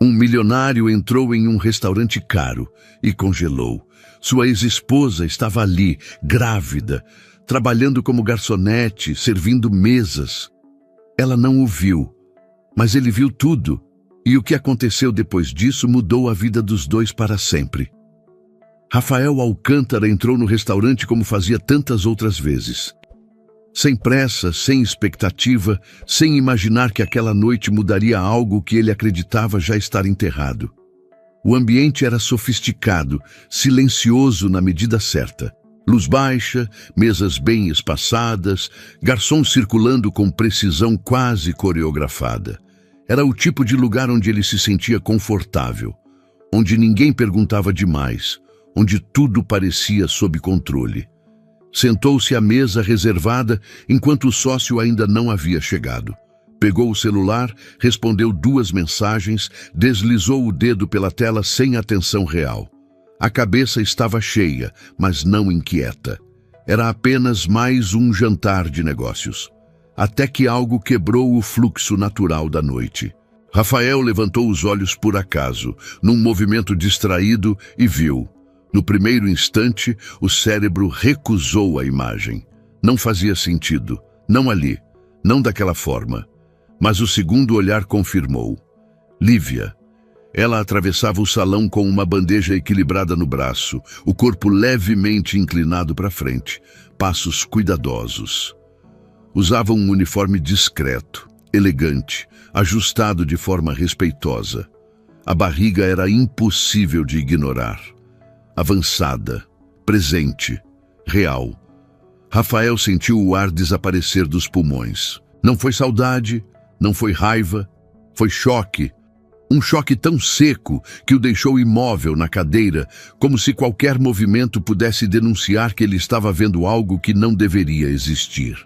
Um milionário entrou em um restaurante caro e congelou. Sua ex-esposa estava ali, grávida, trabalhando como garçonete, servindo mesas. Ela não o viu, mas ele viu tudo, e o que aconteceu depois disso mudou a vida dos dois para sempre. Rafael Alcântara entrou no restaurante como fazia tantas outras vezes. Sem pressa, sem expectativa, sem imaginar que aquela noite mudaria algo que ele acreditava já estar enterrado. O ambiente era sofisticado, silencioso na medida certa. Luz baixa, mesas bem espaçadas, garçons circulando com precisão quase coreografada. Era o tipo de lugar onde ele se sentia confortável, onde ninguém perguntava demais, onde tudo parecia sob controle. Sentou-se à mesa reservada enquanto o sócio ainda não havia chegado. Pegou o celular, respondeu 2 mensagens, deslizou o dedo pela tela sem atenção real. A cabeça estava cheia, mas não inquieta. Era apenas mais um jantar de negócios. Até que algo quebrou o fluxo natural da noite. Rafael levantou os olhos por acaso, num movimento distraído, e viu. No primeiro instante, o cérebro recusou a imagem. Não fazia sentido. Não ali. Não daquela forma. Mas o segundo olhar confirmou. Lívia. Ela atravessava o salão com uma bandeja equilibrada no braço, o corpo levemente inclinado para frente, passos cuidadosos. Usava um uniforme discreto, elegante, ajustado de forma respeitosa. A barriga era impossível de ignorar. Avançada, presente, real. Rafael sentiu o ar desaparecer dos pulmões. Não foi saudade, não foi raiva, foi choque. Um choque tão seco que o deixou imóvel na cadeira, como se qualquer movimento pudesse denunciar que ele estava vendo algo que não deveria existir.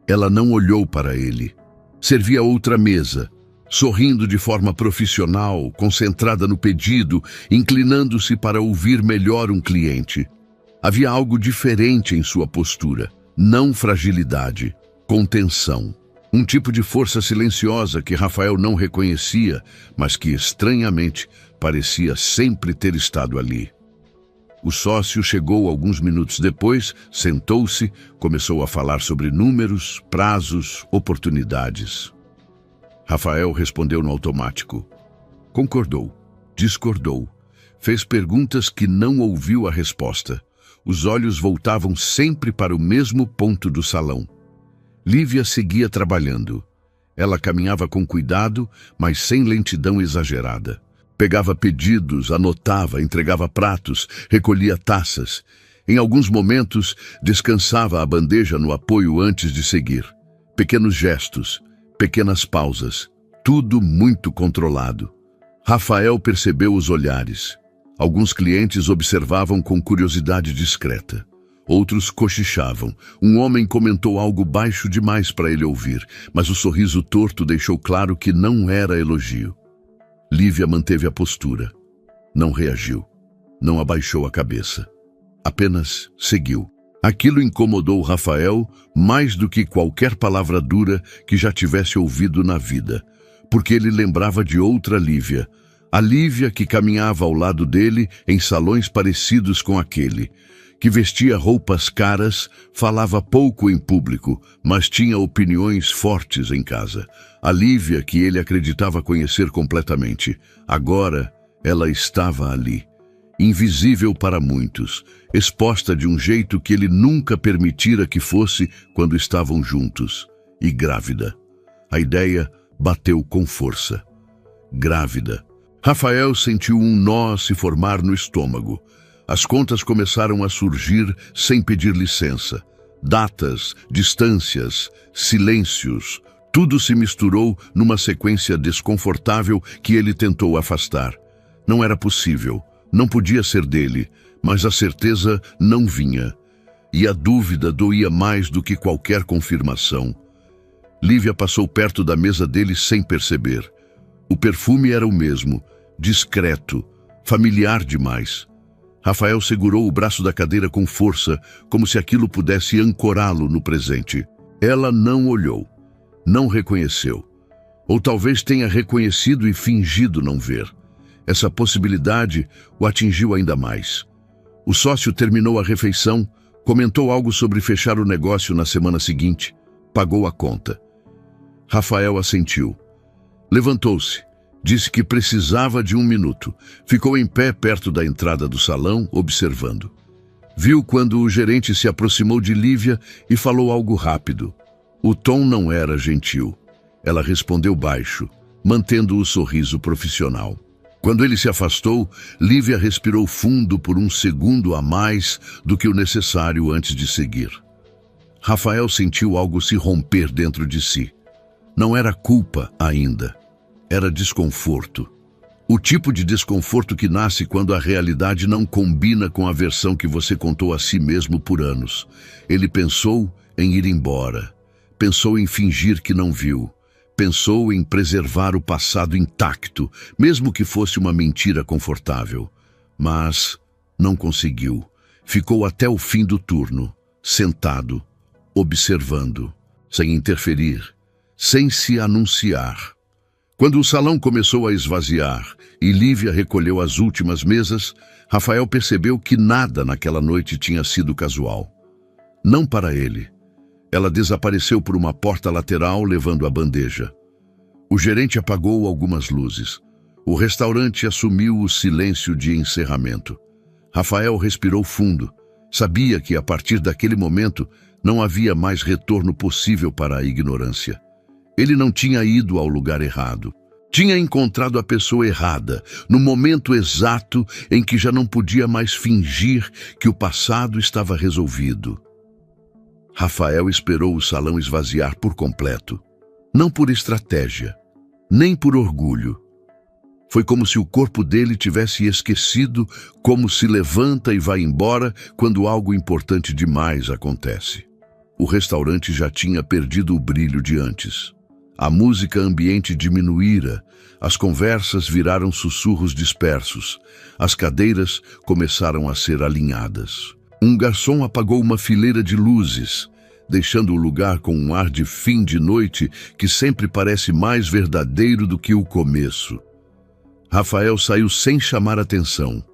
Ela não olhou para ele. Servia outra mesa, sorrindo de forma profissional, concentrada no pedido, inclinando-se para ouvir melhor um cliente. Havia algo diferente em sua postura, não fragilidade, contenção. Um tipo de força silenciosa que Rafael não reconhecia, mas que, estranhamente, parecia sempre ter estado ali. O sócio chegou alguns minutos depois, sentou-se, começou a falar sobre números, prazos, oportunidades. Rafael respondeu no automático. Concordou, discordou, fez perguntas que não ouviu a resposta. Os olhos voltavam sempre para o mesmo ponto do salão. Lívia seguia trabalhando. Ela caminhava com cuidado, mas sem lentidão exagerada. Pegava pedidos, anotava, entregava pratos, recolhia taças. Em alguns momentos, descansava a bandeja no apoio antes de seguir. Pequenos gestos, pequenas pausas, tudo muito controlado. Rafael percebeu os olhares. Alguns clientes observavam com curiosidade discreta. Outros cochichavam. Um homem comentou algo baixo demais para ele ouvir, mas o sorriso torto deixou claro que não era elogio. Lívia manteve a postura. Não reagiu. Não abaixou a cabeça. Apenas seguiu. Aquilo incomodou Rafael mais do que qualquer palavra dura que já tivesse ouvido na vida, porque ele lembrava de outra Lívia. A Lívia que caminhava ao lado dele em salões parecidos com aquele, que vestia roupas caras, falava pouco em público, mas tinha opiniões fortes em casa. A Lívia que ele acreditava conhecer completamente. Agora, ela estava ali, invisível para muitos, exposta de um jeito que ele nunca permitira que fosse quando estavam juntos, e grávida. A ideia bateu com força. Grávida. Rafael sentiu um nó se formar no estômago. As contas começaram a surgir sem pedir licença. Datas, distâncias, silêncios, tudo se misturou numa sequência desconfortável que ele tentou afastar. Não era possível, não podia ser dele, mas a certeza não vinha. E a dúvida doía mais do que qualquer confirmação. Lívia passou perto da mesa dele sem perceber. O perfume era o mesmo, discreto, familiar demais. Rafael segurou o braço da cadeira com força, como se aquilo pudesse ancorá-lo no presente. Ela não olhou, não reconheceu. Ou talvez tenha reconhecido e fingido não ver. Essa possibilidade o atingiu ainda mais. O sócio terminou a refeição, comentou algo sobre fechar o negócio na semana seguinte, pagou a conta. Rafael assentiu. Levantou-se, disse que precisava de 1 minuto. Ficou em pé perto da entrada do salão, observando. Viu quando o gerente se aproximou de Lívia e falou algo rápido. O tom não era gentil. Ela respondeu baixo, mantendo o sorriso profissional. Quando ele se afastou, Lívia respirou fundo por 1 segundo a mais do que o necessário antes de seguir. Rafael sentiu algo se romper dentro de si. Não era culpa ainda. Era desconforto. O tipo de desconforto que nasce quando a realidade não combina com a versão que você contou a si mesmo por anos. Ele pensou em ir embora. Pensou em fingir que não viu. Pensou em preservar o passado intacto, mesmo que fosse uma mentira confortável. Mas não conseguiu. Ficou até o fim do turno, sentado, observando, sem interferir, sem se anunciar. Quando o salão começou a esvaziar e Lívia recolheu as últimas mesas, Rafael percebeu que nada naquela noite tinha sido casual. Não para ele. Ela desapareceu por uma porta lateral, levando a bandeja. O gerente apagou algumas luzes. O restaurante assumiu o silêncio de encerramento. Rafael respirou fundo. Sabia que, a partir daquele momento, não havia mais retorno possível para a ignorância. Ele não tinha ido ao lugar errado. Tinha encontrado a pessoa errada, no momento exato em que já não podia mais fingir que o passado estava resolvido. Rafael esperou o salão esvaziar por completo. Não por estratégia, nem por orgulho. Foi como se o corpo dele tivesse esquecido como se levanta e vai embora quando algo importante demais acontece. O restaurante já tinha perdido o brilho de antes. A música ambiente diminuíra, as conversas viraram sussurros dispersos, as cadeiras começaram a ser alinhadas. Um garçom apagou uma fileira de luzes, deixando o lugar com um ar de fim de noite que sempre parece mais verdadeiro do que o começo. Rafael saiu sem chamar atenção.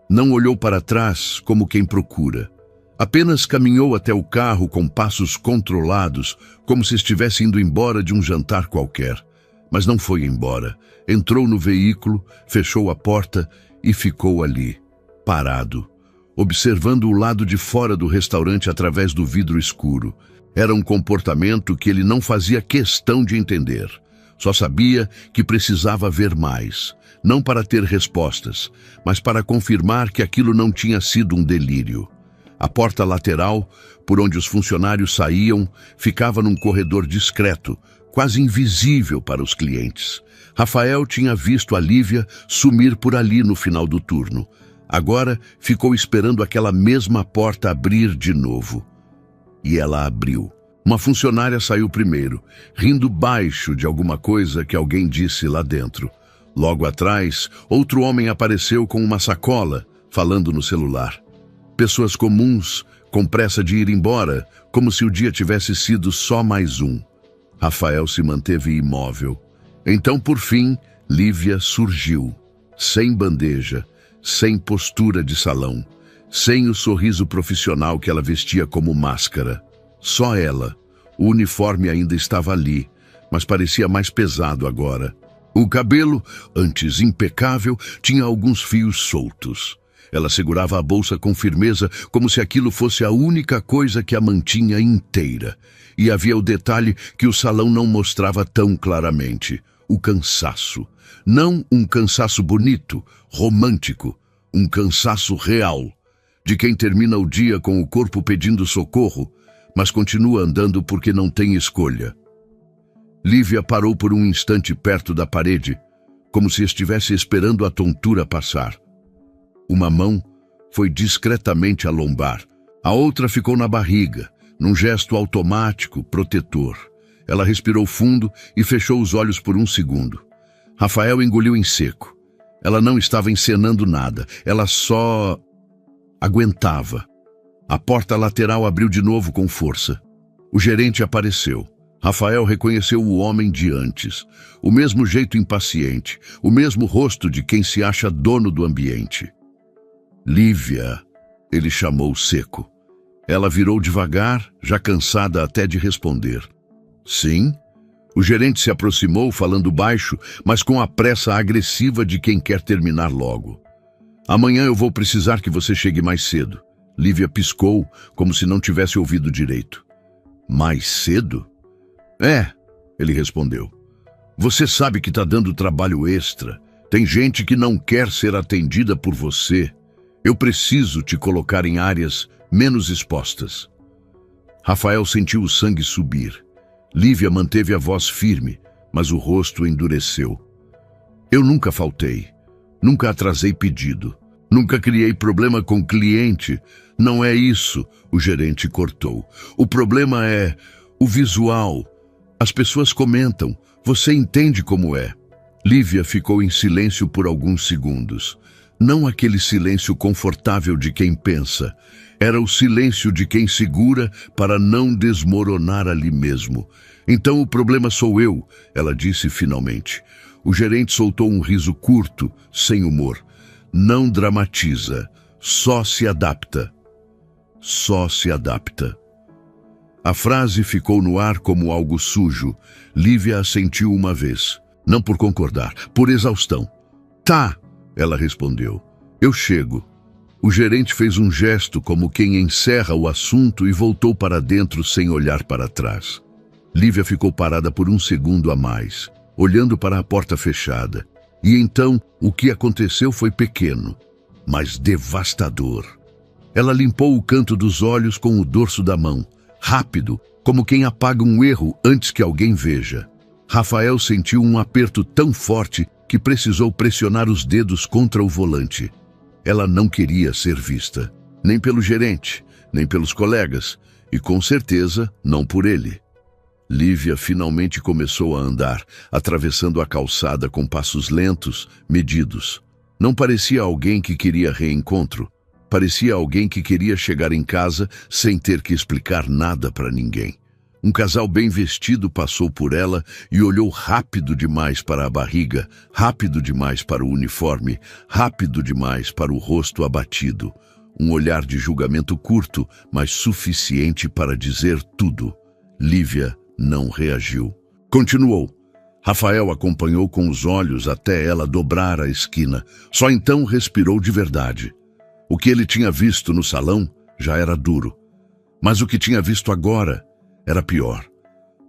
Não olhou para trás como quem procura. Apenas caminhou até o carro com passos controlados, como se estivesse indo embora de um jantar qualquer. Mas não foi embora. Entrou no veículo, fechou a porta e ficou ali, parado, observando o lado de fora do restaurante através do vidro escuro. Era um comportamento que ele não fazia questão de entender. Só sabia que precisava ver mais, não para ter respostas, mas para confirmar que aquilo não tinha sido um delírio. A porta lateral, por onde os funcionários saíam, ficava num corredor discreto, quase invisível para os clientes. Rafael tinha visto a Lívia sumir por ali no final do turno. Agora ficou esperando aquela mesma porta abrir de novo. E ela abriu. Uma funcionária saiu primeiro, rindo baixo de alguma coisa que alguém disse lá dentro. Logo atrás, outro homem apareceu com uma sacola, falando no celular. Pessoas comuns, com pressa de ir embora, como se o dia tivesse sido só mais um. Rafael se manteve imóvel. Então, por fim, Lívia surgiu, sem bandeja, sem postura de salão, sem o sorriso profissional que ela vestia como máscara. Só ela. O uniforme ainda estava ali, mas parecia mais pesado agora. O cabelo, antes impecável, tinha alguns fios soltos. Ela segurava a bolsa com firmeza, como se aquilo fosse a única coisa que a mantinha inteira. E havia o detalhe que o salão não mostrava tão claramente: o cansaço. Não um cansaço bonito, romântico, um cansaço real, de quem termina o dia com o corpo pedindo socorro, mas continua andando porque não tem escolha. Lívia parou por um instante perto da parede, como se estivesse esperando a tontura passar. Uma mão foi discretamente à lombar, a outra ficou na barriga, num gesto automático, protetor. Ela respirou fundo e fechou os olhos por um segundo. Rafael engoliu em seco. Ela não estava encenando nada, ela só aguentava. A porta lateral abriu de novo com força. O gerente apareceu, Rafael reconheceu o homem de antes, o mesmo jeito impaciente, o mesmo rosto de quem se acha dono do ambiente. Lívia, ele chamou seco. Ela virou devagar, já cansada até de responder. Sim? O gerente se aproximou, falando baixo, mas com a pressa agressiva de quem quer terminar logo. Amanhã eu vou precisar que você chegue mais cedo. Lívia piscou, como se não tivesse ouvido direito. Mais cedo? É, ele respondeu. Você sabe que está dando trabalho extra. Tem gente que não quer ser atendida por você. Eu preciso te colocar em áreas menos expostas. Rafael sentiu o sangue subir. Lívia manteve a voz firme, mas o rosto endureceu. Eu nunca faltei. Nunca atrasei pedido. Nunca criei problema com cliente. Não é isso, o gerente cortou. O problema é o visual. As pessoas comentam. Você entende como é. Lívia ficou em silêncio por alguns segundos. Não aquele silêncio confortável de quem pensa. Era o silêncio de quem segura para não desmoronar ali mesmo. Então o problema sou eu, ela disse finalmente. O gerente soltou um riso curto, sem humor. Não dramatiza, só se adapta. Só se adapta. A frase ficou no ar como algo sujo. Lívia assentiu uma vez. Não por concordar, por exaustão. Tá, ela respondeu. Eu chego. O gerente fez um gesto como quem encerra o assunto e voltou para dentro sem olhar para trás. Lívia ficou parada por um segundo a mais, olhando para a porta fechada. E então, o que aconteceu foi pequeno, mas devastador. Ela limpou o canto dos olhos com o dorso da mão, rápido, como quem apaga um erro antes que alguém veja. Rafael sentiu um aperto tão forte que precisou pressionar os dedos contra o volante. Ela não queria ser vista, nem pelo gerente, nem pelos colegas, e com certeza não por ele. Lívia finalmente começou a andar, atravessando a calçada com passos lentos, medidos. Não parecia alguém que queria reencontro. Parecia alguém que queria chegar em casa sem ter que explicar nada para ninguém. Um casal bem vestido passou por ela e olhou rápido demais para a barriga, rápido demais para o uniforme, rápido demais para o rosto abatido. Um olhar de julgamento curto, mas suficiente para dizer tudo. Lívia não reagiu. Continuou. Rafael acompanhou com os olhos até ela dobrar a esquina. Só então respirou de verdade. O que ele tinha visto no salão já era duro. Mas o que tinha visto agora era pior.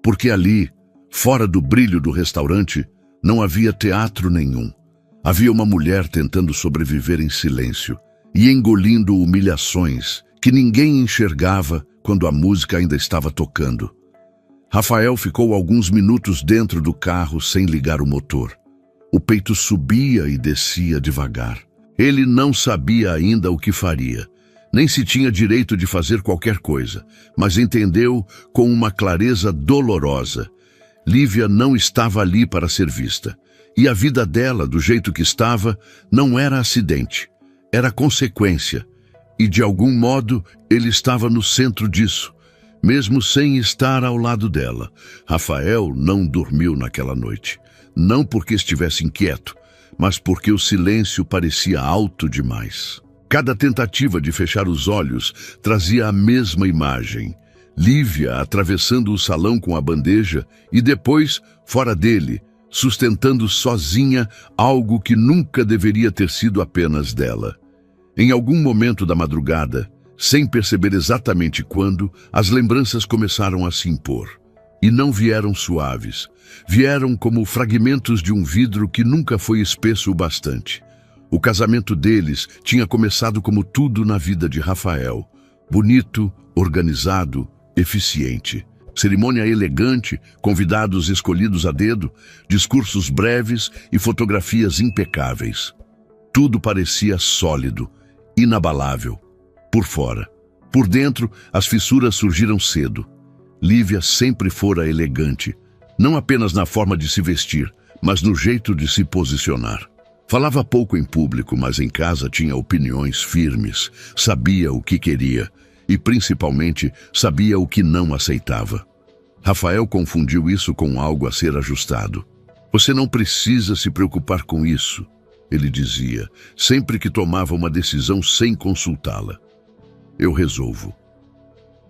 Porque ali, fora do brilho do restaurante, não havia teatro nenhum. Havia uma mulher tentando sobreviver em silêncio e engolindo humilhações que ninguém enxergava quando a música ainda estava tocando. Rafael ficou alguns minutos dentro do carro sem ligar o motor. O peito subia e descia devagar. Ele não sabia ainda o que faria, nem se tinha direito de fazer qualquer coisa, mas entendeu com uma clareza dolorosa. Lívia não estava ali para ser vista, e a vida dela, do jeito que estava, não era acidente, era consequência, e de algum modo ele estava no centro disso, mesmo sem estar ao lado dela. Rafael não dormiu naquela noite, não porque estivesse inquieto, mas porque o silêncio parecia alto demais. Cada tentativa de fechar os olhos trazia a mesma imagem. Lívia atravessando o salão com a bandeja e depois, fora dele, sustentando sozinha algo que nunca deveria ter sido apenas dela. Em algum momento da madrugada, sem perceber exatamente quando, as lembranças começaram a se impor. E não vieram suaves. Vieram como fragmentos de um vidro que nunca foi espesso o bastante. O casamento deles tinha começado como tudo na vida de Rafael. Bonito, organizado, eficiente. Cerimônia elegante, convidados escolhidos a dedo, discursos breves e fotografias impecáveis. Tudo parecia sólido, inabalável. Por fora. Por dentro, as fissuras surgiram cedo. Lívia sempre fora elegante, não apenas na forma de se vestir, mas no jeito de se posicionar. Falava pouco em público, mas em casa tinha opiniões firmes, sabia o que queria e, principalmente, sabia o que não aceitava. Rafael confundiu isso com algo a ser ajustado. Você não precisa se preocupar com isso, ele dizia, sempre que tomava uma decisão sem consultá-la. Eu resolvo.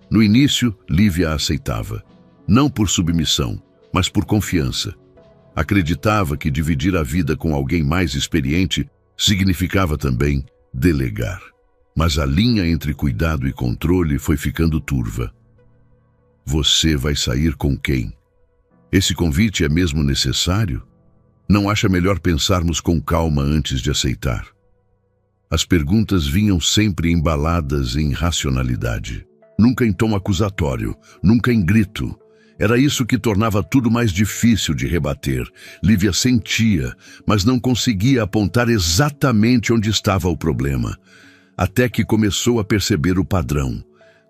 No início, Lívia a aceitava, não por submissão, mas por confiança. Acreditava que dividir a vida com alguém mais experiente significava também delegar. Mas a linha entre cuidado e controle foi ficando turva. Você vai sair com quem? Esse convite é mesmo necessário? Não acha melhor pensarmos com calma antes de aceitar? As perguntas vinham sempre embaladas em racionalidade. Nunca em tom acusatório, nunca em grito. Era isso que tornava tudo mais difícil de rebater. Lívia sentia, mas não conseguia apontar exatamente onde estava o problema. Até que começou a perceber o padrão.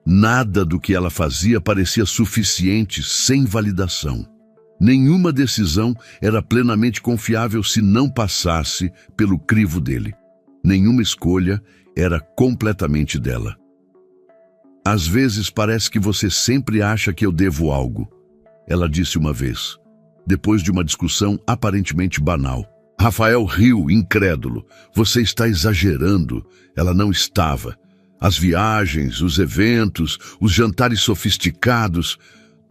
Nada do que ela fazia parecia suficiente sem validação. Nenhuma decisão era plenamente confiável se não passasse pelo crivo dele. Nenhuma escolha era completamente dela. Às vezes parece que você sempre acha que eu devo algo, ela disse uma vez, depois de uma discussão aparentemente banal. Rafael riu, incrédulo. Você está exagerando. Ela não estava. As viagens, os eventos, os jantares sofisticados,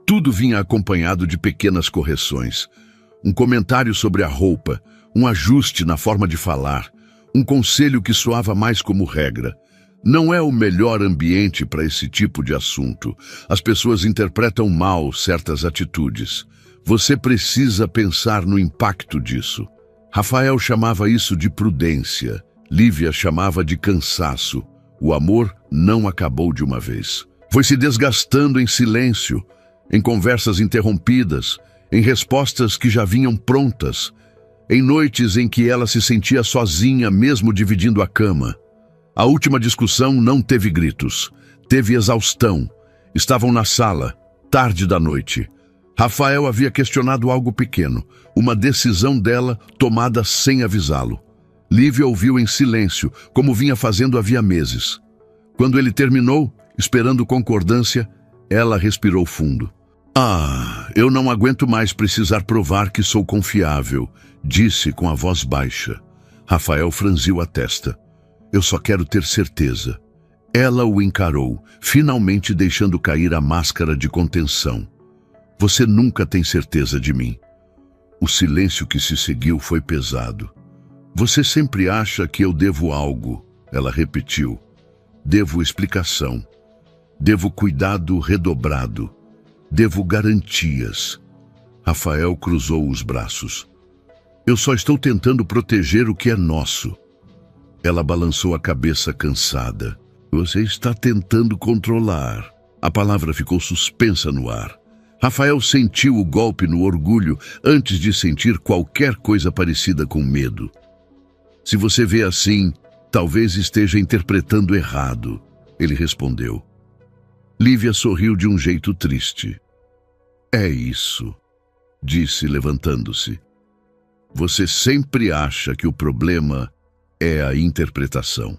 tudo vinha acompanhado de pequenas correções. Um comentário sobre a roupa, um ajuste na forma de falar, um conselho que soava mais como regra. Não é o melhor ambiente para esse tipo de assunto. As pessoas interpretam mal certas atitudes. Você precisa pensar no impacto disso. Rafael chamava isso de prudência. Lívia chamava de cansaço. O amor não acabou de uma vez. Foi se desgastando em silêncio, em conversas interrompidas, em respostas que já vinham prontas, em noites em que ela se sentia sozinha mesmo dividindo a cama. A última discussão não teve gritos, teve exaustão. Estavam na sala, tarde da noite. Rafael havia questionado algo pequeno, uma decisão dela tomada sem avisá-lo. Lívia ouviu em silêncio, como vinha fazendo havia meses. Quando ele terminou, esperando concordância, ela respirou fundo. Eu não aguento mais precisar provar que sou confiável, disse com a voz baixa. Rafael franziu a testa. Eu só quero ter certeza. Ela o encarou, finalmente deixando cair a máscara de contenção. Você nunca tem certeza de mim. O silêncio que se seguiu foi pesado. Você sempre acha que eu devo algo, ela repetiu. Devo explicação. Devo cuidado redobrado. Devo garantias. Rafael cruzou os braços. Eu só estou tentando proteger o que é nosso. Ela balançou a cabeça cansada. Você está tentando controlar. A palavra ficou suspensa no ar. Rafael sentiu o golpe no orgulho antes de sentir qualquer coisa parecida com medo. Se você vê assim, talvez esteja interpretando errado, ele respondeu. Lívia sorriu de um jeito triste. É isso, disse levantando-se. Você sempre acha que o problema é a interpretação.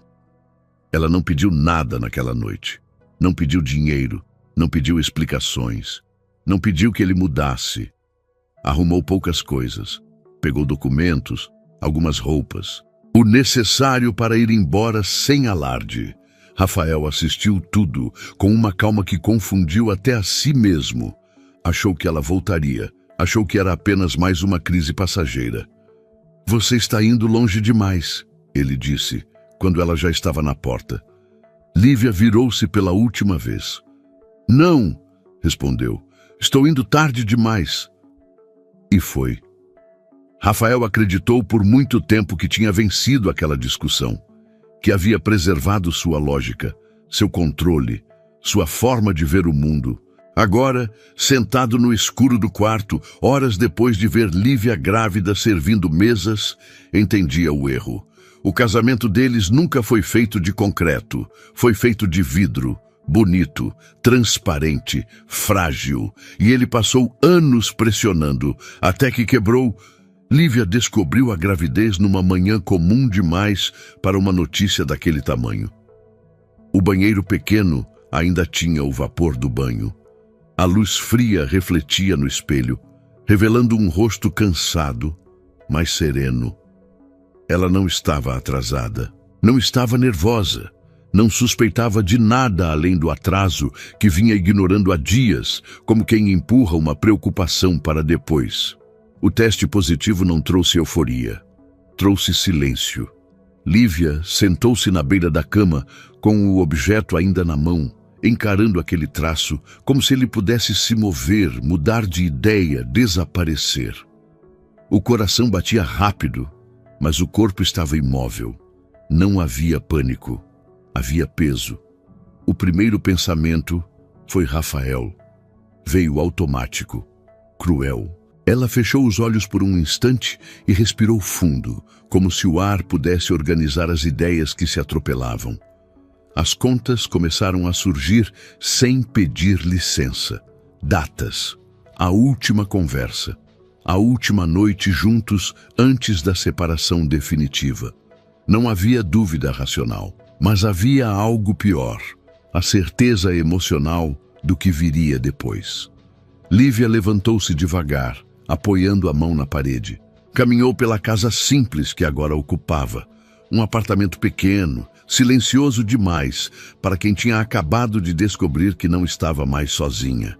Ela não pediu nada naquela noite. Não pediu dinheiro, não pediu explicações. Não pediu que ele mudasse. Arrumou poucas coisas. Pegou documentos, algumas roupas. O necessário para ir embora sem alarde. Rafael assistiu tudo com uma calma que confundiu até a si mesmo. Achou que ela voltaria. Achou que era apenas mais uma crise passageira. Você está indo longe demais, ele disse, quando ela já estava na porta. Lívia virou-se pela última vez. Não, respondeu. Estou indo tarde demais. E foi. Rafael acreditou por muito tempo que tinha vencido aquela discussão, que havia preservado sua lógica, seu controle, sua forma de ver o mundo. Agora, sentado no escuro do quarto, horas depois de ver Lívia grávida servindo mesas, entendia o erro. O casamento deles nunca foi feito de concreto, foi feito de vidro, bonito, transparente, frágil, e ele passou anos pressionando, até que quebrou. Lívia descobriu a gravidez numa manhã comum demais para uma notícia daquele tamanho. O banheiro pequeno ainda tinha o vapor do banho. A luz fria refletia no espelho, revelando um rosto cansado, mas sereno. Ela não estava atrasada, não estava nervosa, não suspeitava de nada além do atraso que vinha ignorando há dias, como quem empurra uma preocupação para depois. O teste positivo não trouxe euforia, trouxe silêncio. Lívia sentou-se na beira da cama, com o objeto ainda na mão, encarando aquele traço, como se ele pudesse se mover, mudar de ideia, desaparecer. O coração batia rápido, mas o corpo estava imóvel. Não havia pânico, havia peso. O primeiro pensamento foi Rafael. Veio automático, cruel. Ela fechou os olhos por um instante e respirou fundo, como se o ar pudesse organizar as ideias que se atropelavam. As contas começaram a surgir sem pedir licença. Datas, a última conversa, a última noite juntos antes da separação definitiva. Não havia dúvida racional, mas havia algo pior, a certeza emocional do que viria depois. Lívia levantou-se devagar, apoiando a mão na parede. Caminhou pela casa simples que agora ocupava, um apartamento pequeno, silencioso demais para quem tinha acabado de descobrir que não estava mais sozinha.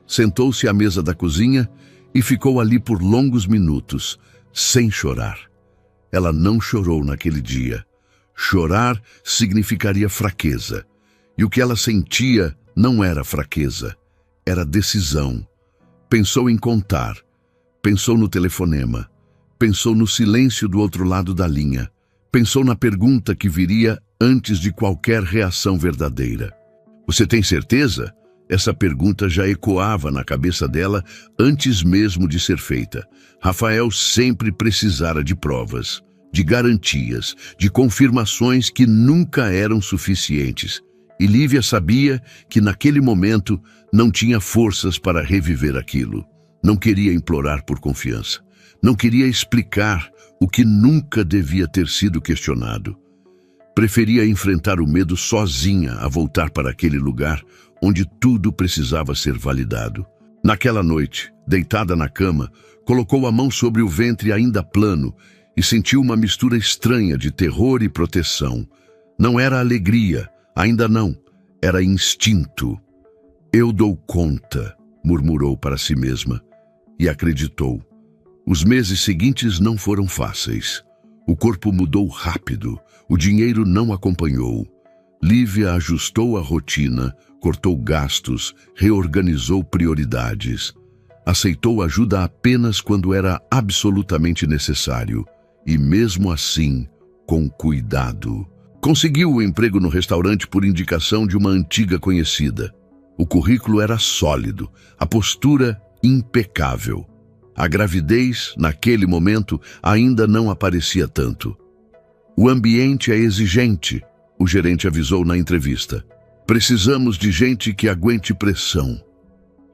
Sentou-se à mesa da cozinha e ficou ali por longos minutos, sem chorar. Ela não chorou naquele dia. Chorar significaria fraqueza. E o que ela sentia não era fraqueza, era decisão. Pensou em contar, pensou no telefonema, pensou no silêncio do outro lado da linha, pensou na pergunta que viria antes de qualquer reação verdadeira. Você tem certeza? Essa pergunta já ecoava na cabeça dela antes mesmo de ser feita. Rafael sempre precisara de provas, de garantias, de confirmações que nunca eram suficientes. E Lívia sabia que naquele momento não tinha forças para reviver aquilo. Não queria implorar por confiança. Não queria explicar o que nunca devia ter sido questionado. Preferia enfrentar o medo sozinha a voltar para aquele lugar onde tudo precisava ser validado. Naquela noite, deitada na cama, colocou a mão sobre o ventre ainda plano e sentiu uma mistura estranha de terror e proteção. Não era alegria, ainda não, era instinto. Eu dou conta, murmurou para si mesma, e acreditou. Os meses seguintes não foram fáceis. O corpo mudou rápido, o dinheiro não acompanhou. Lívia ajustou a rotina, cortou gastos, reorganizou prioridades. Aceitou ajuda apenas quando era absolutamente necessário, e mesmo assim, com cuidado. Conseguiu o emprego no restaurante por indicação de uma antiga conhecida. O currículo era sólido, a postura impecável. A gravidez, naquele momento, ainda não aparecia tanto. O ambiente é exigente, o gerente avisou na entrevista. Precisamos de gente que aguente pressão.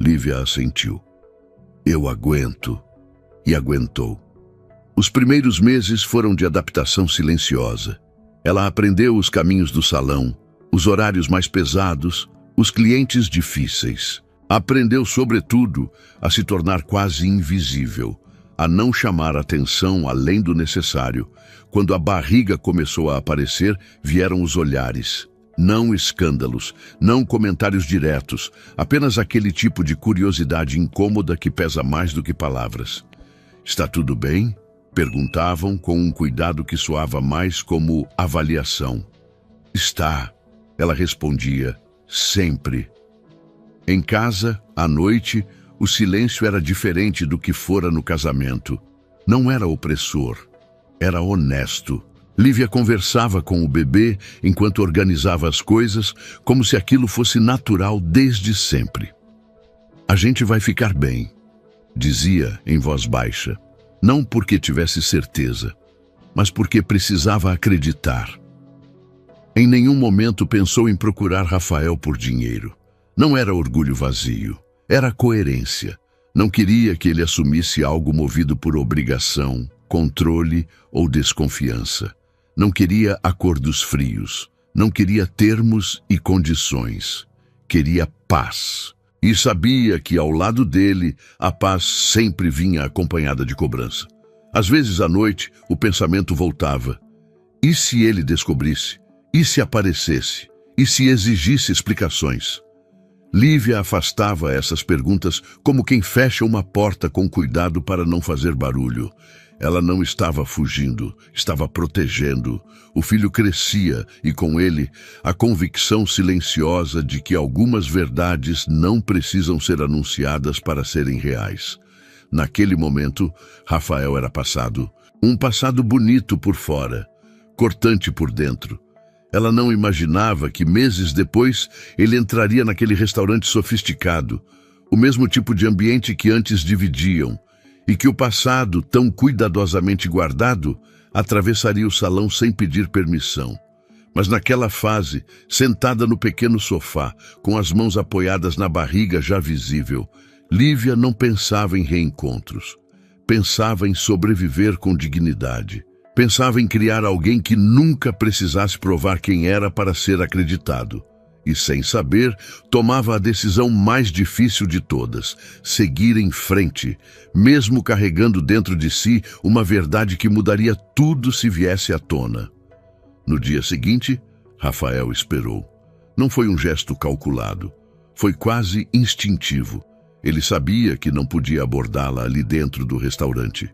Lívia assentiu. Eu aguento. E aguentou. Os primeiros meses foram de adaptação silenciosa. Ela aprendeu os caminhos do salão, os horários mais pesados, os clientes difíceis. Aprendeu, sobretudo, a se tornar quase invisível, a não chamar atenção além do necessário. Quando a barriga começou a aparecer, vieram os olhares. Não escândalos, não comentários diretos, apenas aquele tipo de curiosidade incômoda que pesa mais do que palavras. Está tudo bem? Perguntavam com um cuidado que soava mais como avaliação. Está, ela respondia, sempre. Em casa, à noite, o silêncio era diferente do que fora no casamento. Não era opressor, era honesto. Lívia conversava com o bebê enquanto organizava as coisas, como se aquilo fosse natural desde sempre. A gente vai ficar bem, dizia em voz baixa. Não porque tivesse certeza, mas porque precisava acreditar. Em nenhum momento pensou em procurar Rafael por dinheiro. Não era orgulho vazio, era coerência. Não queria que ele assumisse algo movido por obrigação, controle ou desconfiança. Não queria acordos frios, não queria termos e condições. Queria paz. E sabia que ao lado dele a paz sempre vinha acompanhada de cobrança. Às vezes à noite o pensamento voltava. E se ele descobrisse? E se aparecesse? E se exigisse explicações? Lívia afastava essas perguntas como quem fecha uma porta com cuidado para não fazer barulho. Ela não estava fugindo, estava protegendo. O filho crescia e, com ele, a convicção silenciosa de que algumas verdades não precisam ser anunciadas para serem reais. Naquele momento, Rafael era passado. Um passado bonito por fora, cortante por dentro. Ela não imaginava que meses depois ele entraria naquele restaurante sofisticado, o mesmo tipo de ambiente que antes dividiam, e que o passado, tão cuidadosamente guardado, atravessaria o salão sem pedir permissão. Mas naquela fase, sentada no pequeno sofá, com as mãos apoiadas na barriga já visível, Lívia não pensava em reencontros. Pensava em sobreviver com dignidade. Pensava em criar alguém que nunca precisasse provar quem era para ser acreditado. E, sem saber, tomava a decisão mais difícil de todas: seguir em frente, mesmo carregando dentro de si uma verdade que mudaria tudo se viesse à tona. No dia seguinte, Rafael esperou. Não foi um gesto calculado. Foi quase instintivo. Ele sabia que não podia abordá-la ali dentro do restaurante.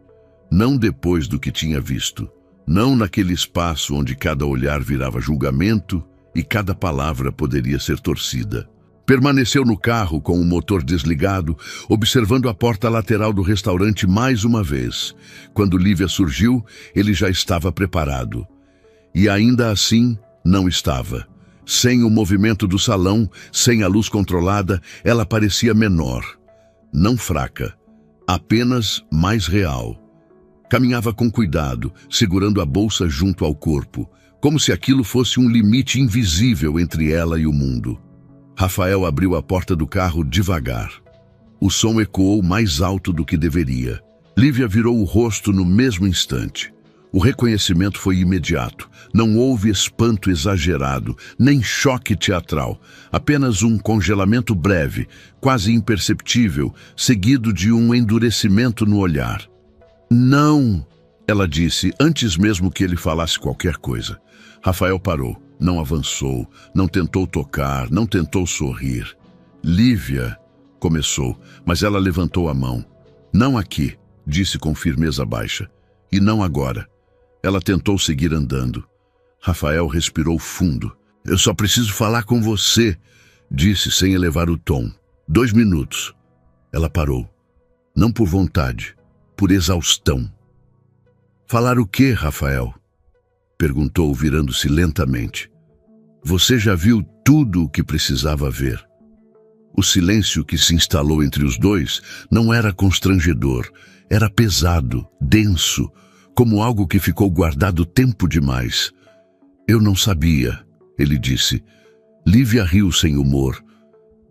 Não depois do que tinha visto. Não naquele espaço onde cada olhar virava julgamento e cada palavra poderia ser torcida. Permaneceu no carro com o motor desligado, observando a porta lateral do restaurante mais uma vez. Quando Lívia surgiu, ele já estava preparado. E ainda assim, não estava. Sem o movimento do salão, sem a luz controlada, ela parecia menor. Não fraca, apenas mais real. Caminhava com cuidado, segurando a bolsa junto ao corpo, como se aquilo fosse um limite invisível entre ela e o mundo. Rafael abriu a porta do carro devagar. O som ecoou mais alto do que deveria. Lívia virou o rosto no mesmo instante. O reconhecimento foi imediato. Não houve espanto exagerado, nem choque teatral. Apenas um congelamento breve, quase imperceptível, seguido de um endurecimento no olhar. "Não!", ela disse, antes mesmo que ele falasse qualquer coisa. Rafael parou, não avançou, não tentou tocar, não tentou sorrir. "Lívia", começou, mas ela levantou a mão. "Não aqui", disse com firmeza baixa. "E não agora." Ela tentou seguir andando. Rafael respirou fundo. "Eu só preciso falar com você", disse sem elevar o tom. 2 minutos. Ela parou. Não por vontade, por exaustão. "Falar o quê, Rafael?", perguntou, virando-se lentamente. "Você já viu tudo o que precisava ver." O silêncio que se instalou entre os dois não era constrangedor, era pesado, denso, como algo que ficou guardado tempo demais. "Eu não sabia", ele disse. Lívia riu sem humor.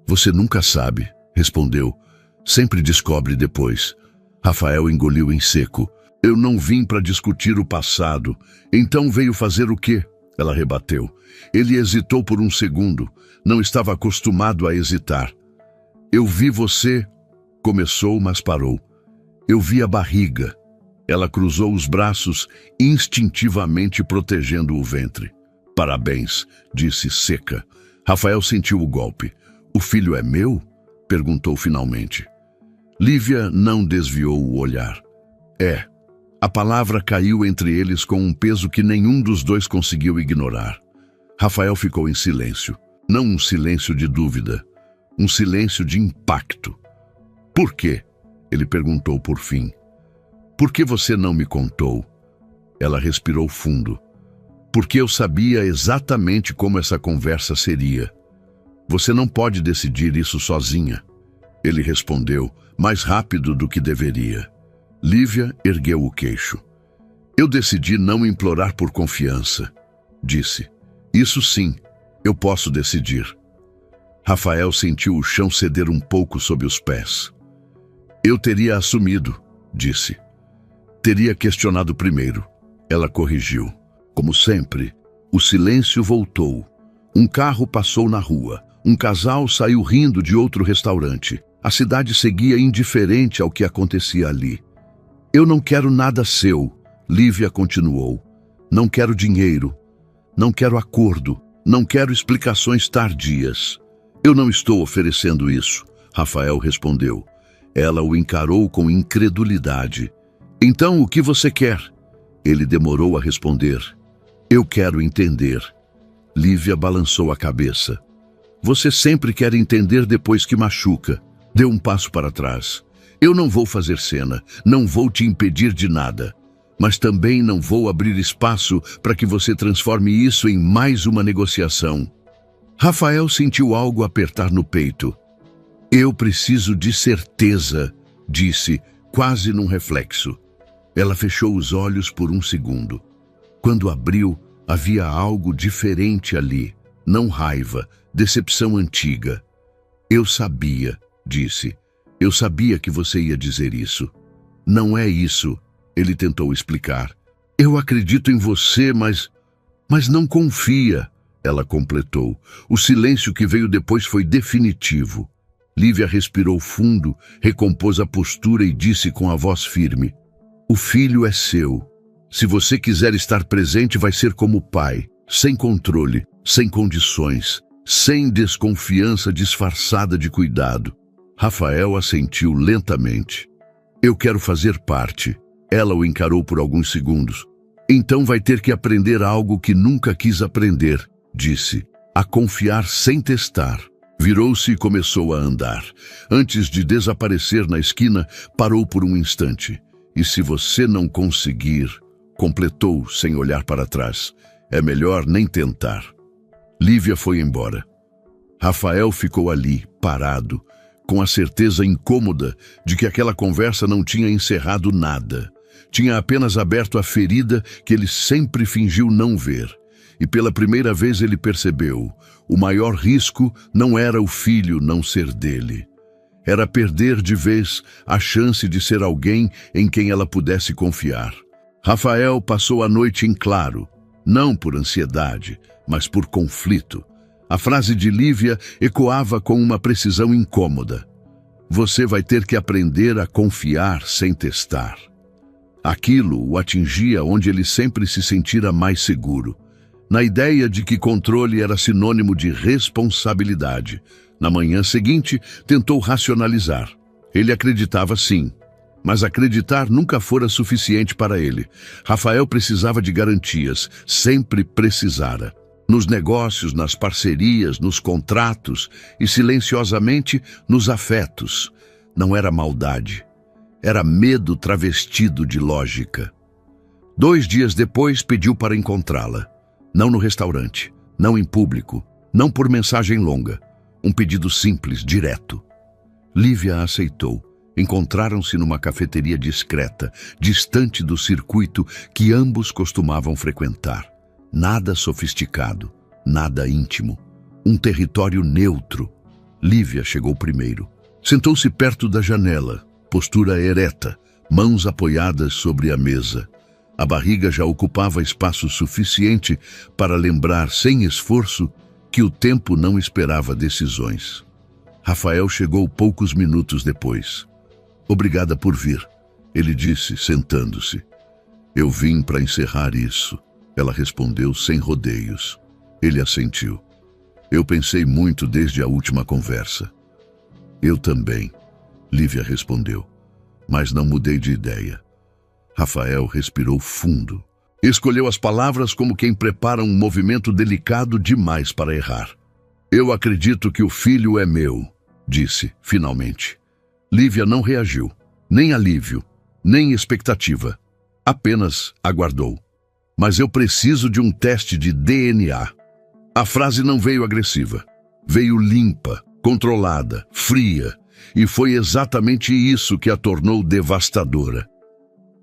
"Você nunca sabe", respondeu. "Sempre descobre depois." Rafael engoliu em seco. "Eu não vim para discutir o passado. Então veio fazer o quê?", ela rebateu. Ele hesitou por um segundo. Não estava acostumado a hesitar. "Eu vi você", começou, mas parou. "Eu vi a barriga." Ela cruzou os braços, instintivamente protegendo o ventre. "Parabéns", disse seca. Rafael sentiu o golpe. "O filho é meu?", perguntou finalmente. Lívia não desviou o olhar. "É." A palavra caiu entre eles com um peso que nenhum dos dois conseguiu ignorar. Rafael ficou em silêncio. Não um silêncio de dúvida, um silêncio de impacto. "Por quê?", ele perguntou por fim. "Por que você não me contou?" Ela respirou fundo. "Porque eu sabia exatamente como essa conversa seria. Você não pode decidir isso sozinha." Ele respondeu, mais rápido do que deveria. Lívia ergueu o queixo. "Eu decidi não implorar por confiança", disse. "Isso sim, eu posso decidir." Rafael sentiu o chão ceder um pouco sob os pés. "Eu teria assumido", disse. "Teria questionado primeiro." Ela corrigiu. Como sempre, o silêncio voltou. Um carro passou na rua. Um casal saiu rindo de outro restaurante. A cidade seguia indiferente ao que acontecia ali. Eu não quero nada seu, Lívia continuou. Não quero dinheiro. Não quero acordo. Não quero explicações tardias. Eu não estou oferecendo isso, Rafael respondeu. Ela o encarou com incredulidade. Então, o que você quer? Ele demorou a responder. Eu quero entender. Lívia balançou a cabeça. Você sempre quer entender depois que machuca. Deu um passo para trás. Eu não vou fazer cena, não vou te impedir de nada. Mas também não vou abrir espaço para que você transforme isso em mais uma negociação. Rafael sentiu algo apertar no peito. Eu preciso de certeza, disse, quase num reflexo. Ela fechou os olhos por um segundo. Quando abriu, havia algo diferente ali. Não raiva, decepção antiga. Eu sabia, disse. Eu sabia que você ia dizer isso. Não é isso, ele tentou explicar. Eu acredito em você, mas não confia, ela completou. O silêncio que veio depois foi definitivo. Lívia respirou fundo, recompôs a postura e disse com a voz firme. O filho é seu. Se você quiser estar presente, vai ser como pai, sem controle, sem condições, sem desconfiança disfarçada de cuidado. Rafael assentiu lentamente. Eu quero fazer parte. Ela o encarou por alguns segundos. Então vai ter que aprender algo que nunca quis aprender, disse. A confiar sem testar. Virou-se e começou a andar. Antes de desaparecer na esquina, parou por um instante. E se você não conseguir, completou sem olhar para trás, é melhor nem tentar. Lívia foi embora. Rafael ficou ali, parado, com a certeza incômoda de que aquela conversa não tinha encerrado nada. Tinha apenas aberto a ferida que ele sempre fingiu não ver. E pela primeira vez ele percebeu, o maior risco não era o filho não ser dele. Era perder de vez a chance de ser alguém em quem ela pudesse confiar. Rafael passou a noite em claro, não por ansiedade, mas por conflito. A frase de Lívia ecoava com uma precisão incômoda. Você vai ter que aprender a confiar sem testar. Aquilo o atingia onde ele sempre se sentira mais seguro, na ideia de que controle era sinônimo de responsabilidade. Na manhã seguinte, tentou racionalizar. Ele acreditava sim, mas acreditar nunca fora suficiente para ele. Rafael precisava de garantias, sempre precisara. Nos negócios, nas parcerias, nos contratos e, silenciosamente, nos afetos. Não era maldade. Era medo travestido de lógica. 2 dias depois, pediu para encontrá-la. Não no restaurante, não em público, não por mensagem longa. Um pedido simples, direto. Lívia aceitou. Encontraram-se numa cafeteria discreta, distante do circuito que ambos costumavam frequentar. Nada sofisticado, nada íntimo. Um território neutro. Lívia chegou primeiro. Sentou-se perto da janela, postura ereta, mãos apoiadas sobre a mesa. A barriga já ocupava espaço suficiente para lembrar, sem esforço, que o tempo não esperava decisões. Rafael chegou poucos minutos depois. Obrigada por vir, ele disse, sentando-se. Eu vim para encerrar isso, ela respondeu sem rodeios. Ele assentiu. Eu pensei muito desde a última conversa. Eu também, Lívia respondeu, mas não mudei de ideia. Rafael respirou fundo. Escolheu as palavras como quem prepara um movimento delicado demais para errar. Eu acredito que o filho é meu, disse, finalmente. Lívia não reagiu, nem alívio, nem expectativa. Apenas aguardou. Mas eu preciso de um teste de DNA. A frase não veio agressiva. Veio limpa, controlada, fria. E foi exatamente isso que a tornou devastadora.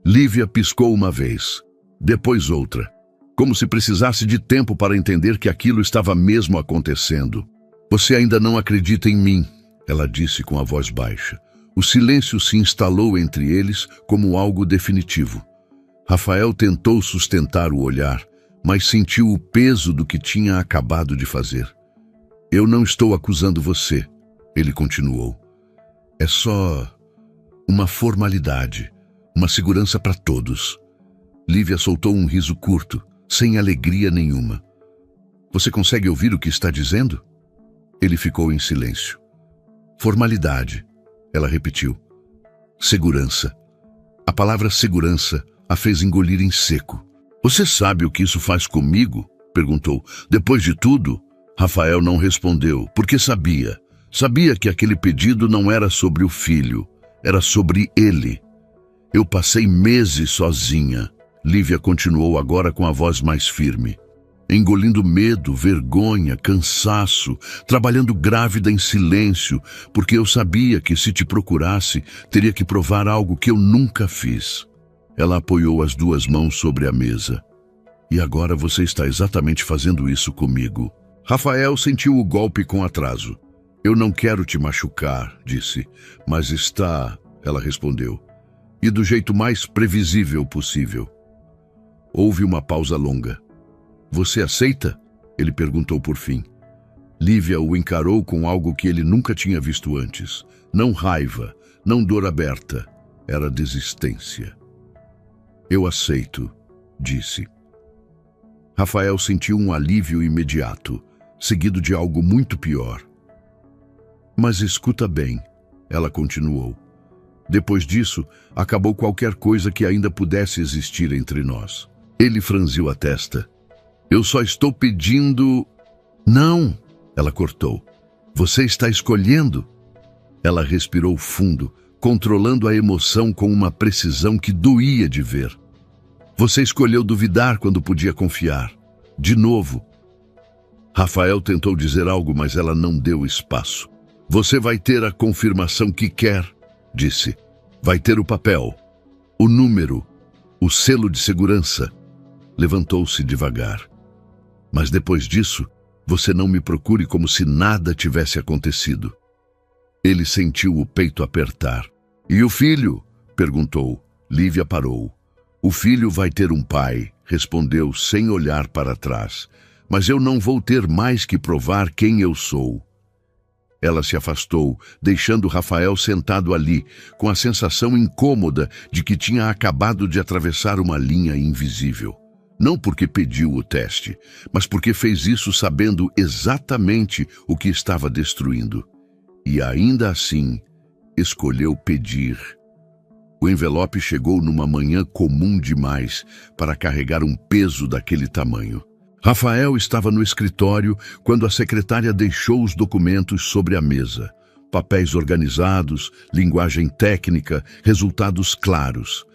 Lívia piscou uma vez, depois outra, como se precisasse de tempo para entender que aquilo estava mesmo acontecendo. Você ainda não acredita em mim, ela disse com a voz baixa. O silêncio se instalou entre eles como algo definitivo. Rafael tentou sustentar o olhar, mas sentiu o peso do que tinha acabado de fazer. Eu não estou acusando você, ele continuou. É só uma formalidade, uma segurança para todos. Lívia soltou um riso curto, sem alegria nenhuma. Você consegue ouvir o que está dizendo? Ele ficou em silêncio. Formalidade, ela repetiu. Segurança. A palavra segurança a fez engolir em seco. Você sabe o que isso faz comigo? Perguntou. Depois de tudo, Rafael não respondeu, porque sabia. Sabia que aquele pedido não era sobre o filho, era sobre ele. Eu passei meses sozinha, Lívia continuou agora com a voz mais firme. Engolindo medo, vergonha, cansaço, trabalhando grávida em silêncio, porque eu sabia que se te procurasse, teria que provar algo que eu nunca fiz. Ela apoiou as duas mãos sobre a mesa. E agora você está exatamente fazendo isso comigo. Rafael sentiu o golpe com atraso. Eu não quero te machucar, disse. Mas está, ela respondeu. E do jeito mais previsível possível. Houve uma pausa longa. Você aceita? Ele perguntou por fim. Lívia o encarou com algo que ele nunca tinha visto antes. Não raiva, não dor aberta. Era desistência. Eu aceito, disse. Rafael sentiu um alívio imediato, seguido de algo muito pior. Mas escuta bem, ela continuou. Depois disso, acabou qualquer coisa que ainda pudesse existir entre nós. Ele franziu a testa. Eu só estou pedindo... Não, ela cortou. Você está escolhendo? Ela respirou fundo, controlando a emoção com uma precisão que doía de ver. Você escolheu duvidar quando podia confiar. De novo. Rafael tentou dizer algo, mas ela não deu espaço. Você vai ter a confirmação que quer, disse. Vai ter o papel, o número, o selo de segurança. Levantou-se devagar. Mas depois disso, você não me procure como se nada tivesse acontecido. Ele sentiu o peito apertar. E o filho? Perguntou. Lívia parou. O filho vai ter um pai, respondeu sem olhar para trás. Mas eu não vou ter mais que provar quem eu sou. Ela se afastou, deixando Rafael sentado ali, com a sensação incômoda de que tinha acabado de atravessar uma linha invisível. Não porque pediu o teste, mas porque fez isso sabendo exatamente o que estava destruindo. E ainda assim, escolheu pedir. O envelope chegou numa manhã comum demais para carregar um peso daquele tamanho. Rafael estava no escritório quando a secretária deixou os documentos sobre a mesa. Papéis organizados, linguagem técnica, resultados claros.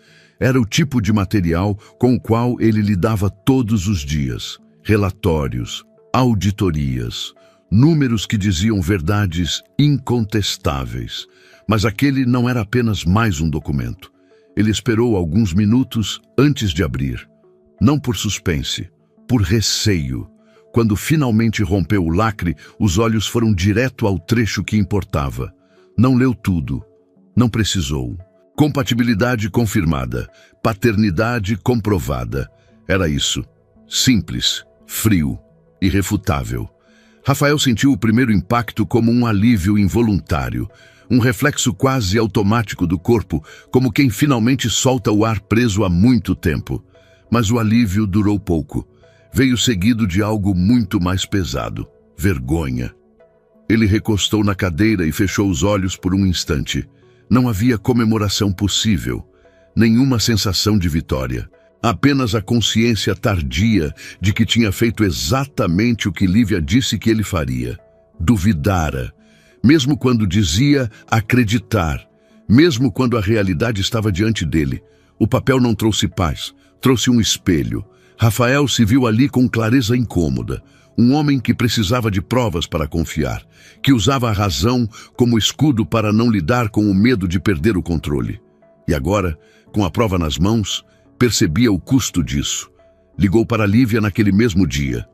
Era o tipo de material com o qual ele lidava todos os dias. Relatórios, auditorias, números que diziam verdades incontestáveis. Mas aquele não era apenas mais um documento. Ele esperou alguns minutos antes de abrir. Não por suspense, por receio. Quando finalmente rompeu o lacre, os olhos foram direto ao trecho que importava. Não leu tudo. Não precisou. Compatibilidade confirmada. Paternidade comprovada. Era isso. Simples, frio, irrefutável. Rafael sentiu o primeiro impacto como um alívio involuntário. Um reflexo quase automático do corpo, como quem finalmente solta o ar preso há muito tempo. Mas o alívio durou pouco. Veio seguido de algo muito mais pesado. Vergonha. Ele recostou na cadeira e fechou os olhos por um instante. Não havia comemoração possível, nenhuma sensação de vitória. Apenas a consciência tardia de que tinha feito exatamente o que Lívia disse que ele faria. Duvidara, mesmo quando dizia acreditar, mesmo quando a realidade estava diante dele. O papel não trouxe paz, trouxe um espelho. Rafael se viu ali com clareza incômoda. Um homem que precisava de provas para confiar, que usava a razão como escudo para não lidar com o medo de perder o controle. E agora, com a prova nas mãos, percebia o custo disso. Ligou para Lívia naquele mesmo dia.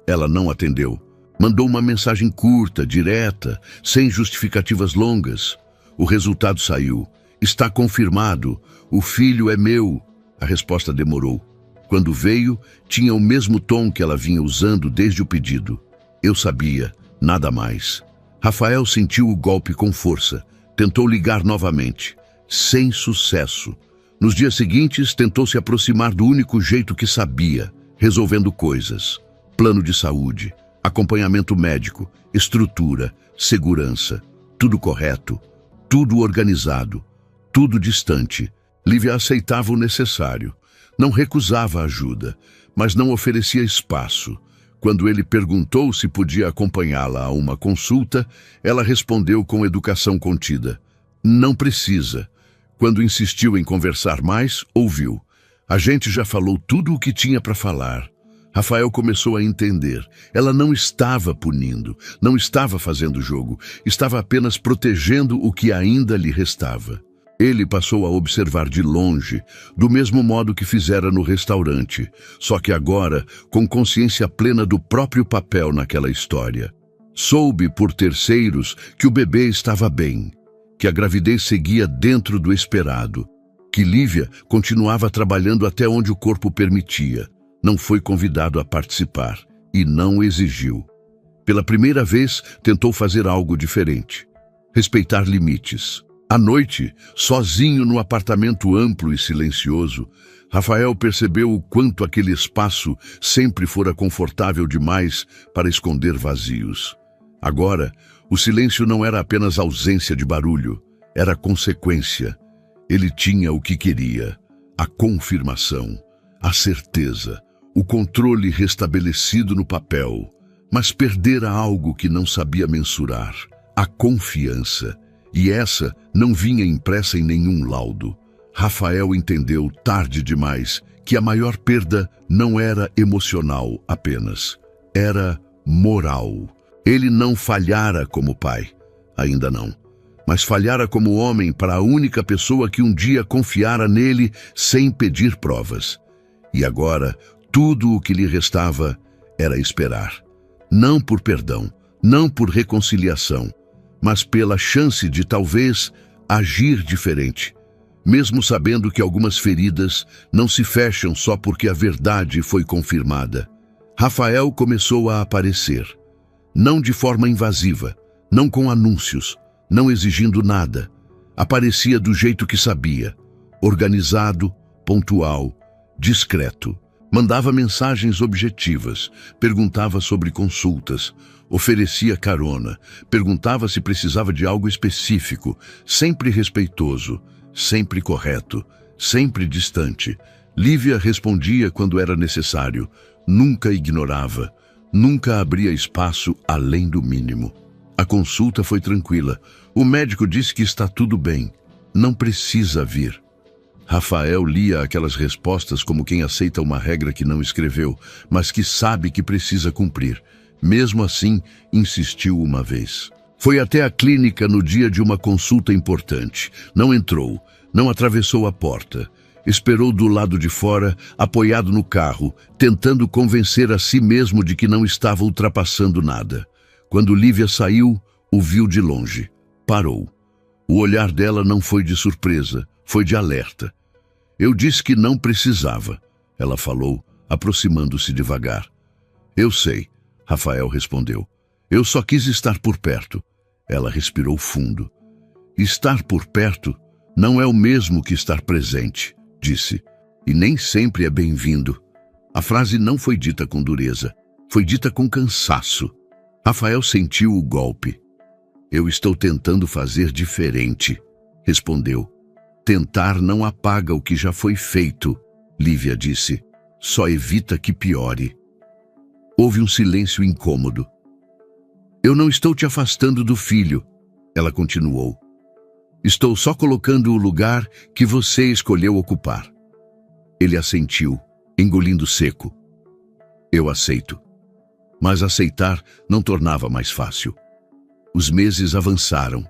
Ela não atendeu. Mandou uma mensagem curta, direta, sem justificativas longas. O resultado saiu. Está confirmado. O filho é meu. A resposta demorou. Quando veio, tinha o mesmo tom que ela vinha usando desde o pedido. Eu sabia, Nada mais. Rafael sentiu o golpe com força. Tentou ligar novamente. Sem sucesso. Nos dias seguintes, tentou se aproximar do único jeito que sabia, resolvendo coisas. Plano de saúde, acompanhamento médico, estrutura, segurança. Tudo correto, tudo organizado, tudo distante. Lívia aceitava o necessário. Não recusava ajuda, mas não oferecia espaço. Quando ele perguntou se podia acompanhá-la a uma consulta, ela respondeu com educação contida. Não precisa. Quando insistiu em conversar mais, ouviu. A gente já falou tudo o que tinha para falar. Rafael começou a entender. Ela não estava punindo, não estava fazendo jogo, estava apenas protegendo o que ainda lhe restava. Ele passou a observar de longe, do mesmo modo que fizera no restaurante, só que agora com consciência plena do próprio papel naquela história. Soube por terceiros que o bebê estava bem, que a gravidez seguia dentro do esperado, que Lívia continuava trabalhando até onde o corpo permitia. Não foi convidado a participar e não exigiu. Pela primeira vez, tentou fazer algo diferente. Respeitar limites. À noite, sozinho no apartamento amplo e silencioso, Rafael percebeu o quanto aquele espaço sempre fora confortável demais para esconder vazios. Agora, o silêncio não era apenas ausência de barulho, era consequência. Ele tinha o que queria, a confirmação, a certeza, o controle restabelecido no papel, mas perdera algo que não sabia mensurar, a confiança. E essa não vinha impressa em nenhum laudo. Rafael entendeu, tarde demais, que a maior perda não era emocional apenas, era moral. Ele não falhara como pai, ainda não, mas falhara como homem para a única pessoa que um dia confiara nele sem pedir provas. E agora, tudo o que lhe restava era esperar. Não por perdão, não por reconciliação, mas pela chance de talvez agir diferente, mesmo sabendo que algumas feridas não se fecham só porque a verdade foi confirmada. Rafael começou a aparecer, não de forma invasiva, não com anúncios, não exigindo nada. Aparecia do jeito que sabia, organizado, pontual, discreto. Mandava mensagens objetivas, perguntava sobre consultas, oferecia carona, perguntava se precisava de algo específico, sempre respeitoso, sempre correto, sempre distante. Lívia respondia quando era necessário, nunca ignorava, nunca abria espaço além do mínimo. A consulta foi tranquila. O médico disse que está tudo bem, não precisa vir. Rafael lia aquelas respostas como quem aceita uma regra que não escreveu, mas que sabe que precisa cumprir. Mesmo assim, insistiu uma vez. Foi até a clínica no dia de uma consulta importante. Não entrou, não atravessou a porta. Esperou do lado de fora, apoiado no carro, tentando convencer a si mesmo de que não estava ultrapassando nada. Quando Lívia saiu, o viu de longe. Parou. O olhar dela não foi de surpresa, foi de alerta. Eu disse que não precisava, ela falou, aproximando-se devagar. Eu sei, Rafael respondeu. Eu só quis estar por perto. Ela respirou fundo. Estar por perto não é o mesmo que estar presente, disse. E nem sempre é bem-vindo. A frase não foi dita com dureza, foi dita com cansaço. Rafael sentiu o golpe. Eu estou tentando fazer diferente, respondeu. Tentar não apaga o que já foi feito, Lívia disse. Só evita que piore. Houve um silêncio incômodo. Eu não estou te afastando do filho, ela continuou. Estou só colocando o lugar que você escolheu ocupar. Ele assentiu, engolindo seco. Eu aceito. Mas aceitar não tornava mais fácil. Os meses avançaram.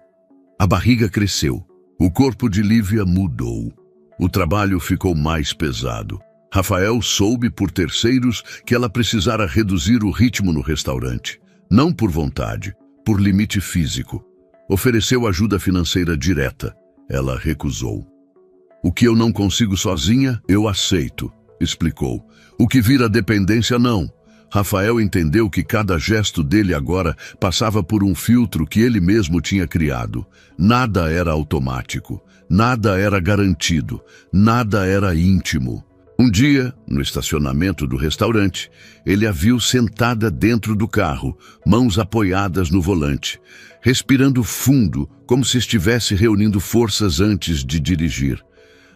A barriga cresceu. O corpo de Lívia mudou. O trabalho ficou mais pesado. Rafael soube por terceiros que ela precisara reduzir o ritmo no restaurante. Não por vontade, por limite físico. Ofereceu ajuda financeira direta. Ela recusou. O que eu não consigo sozinha, eu aceito, explicou. O que vira dependência, não. Rafael entendeu que cada gesto dele agora passava por um filtro que ele mesmo tinha criado. Nada era automático, nada era garantido, nada era íntimo. Um dia, no estacionamento do restaurante, ele a viu sentada dentro do carro, mãos apoiadas no volante, respirando fundo, como se estivesse reunindo forças antes de dirigir.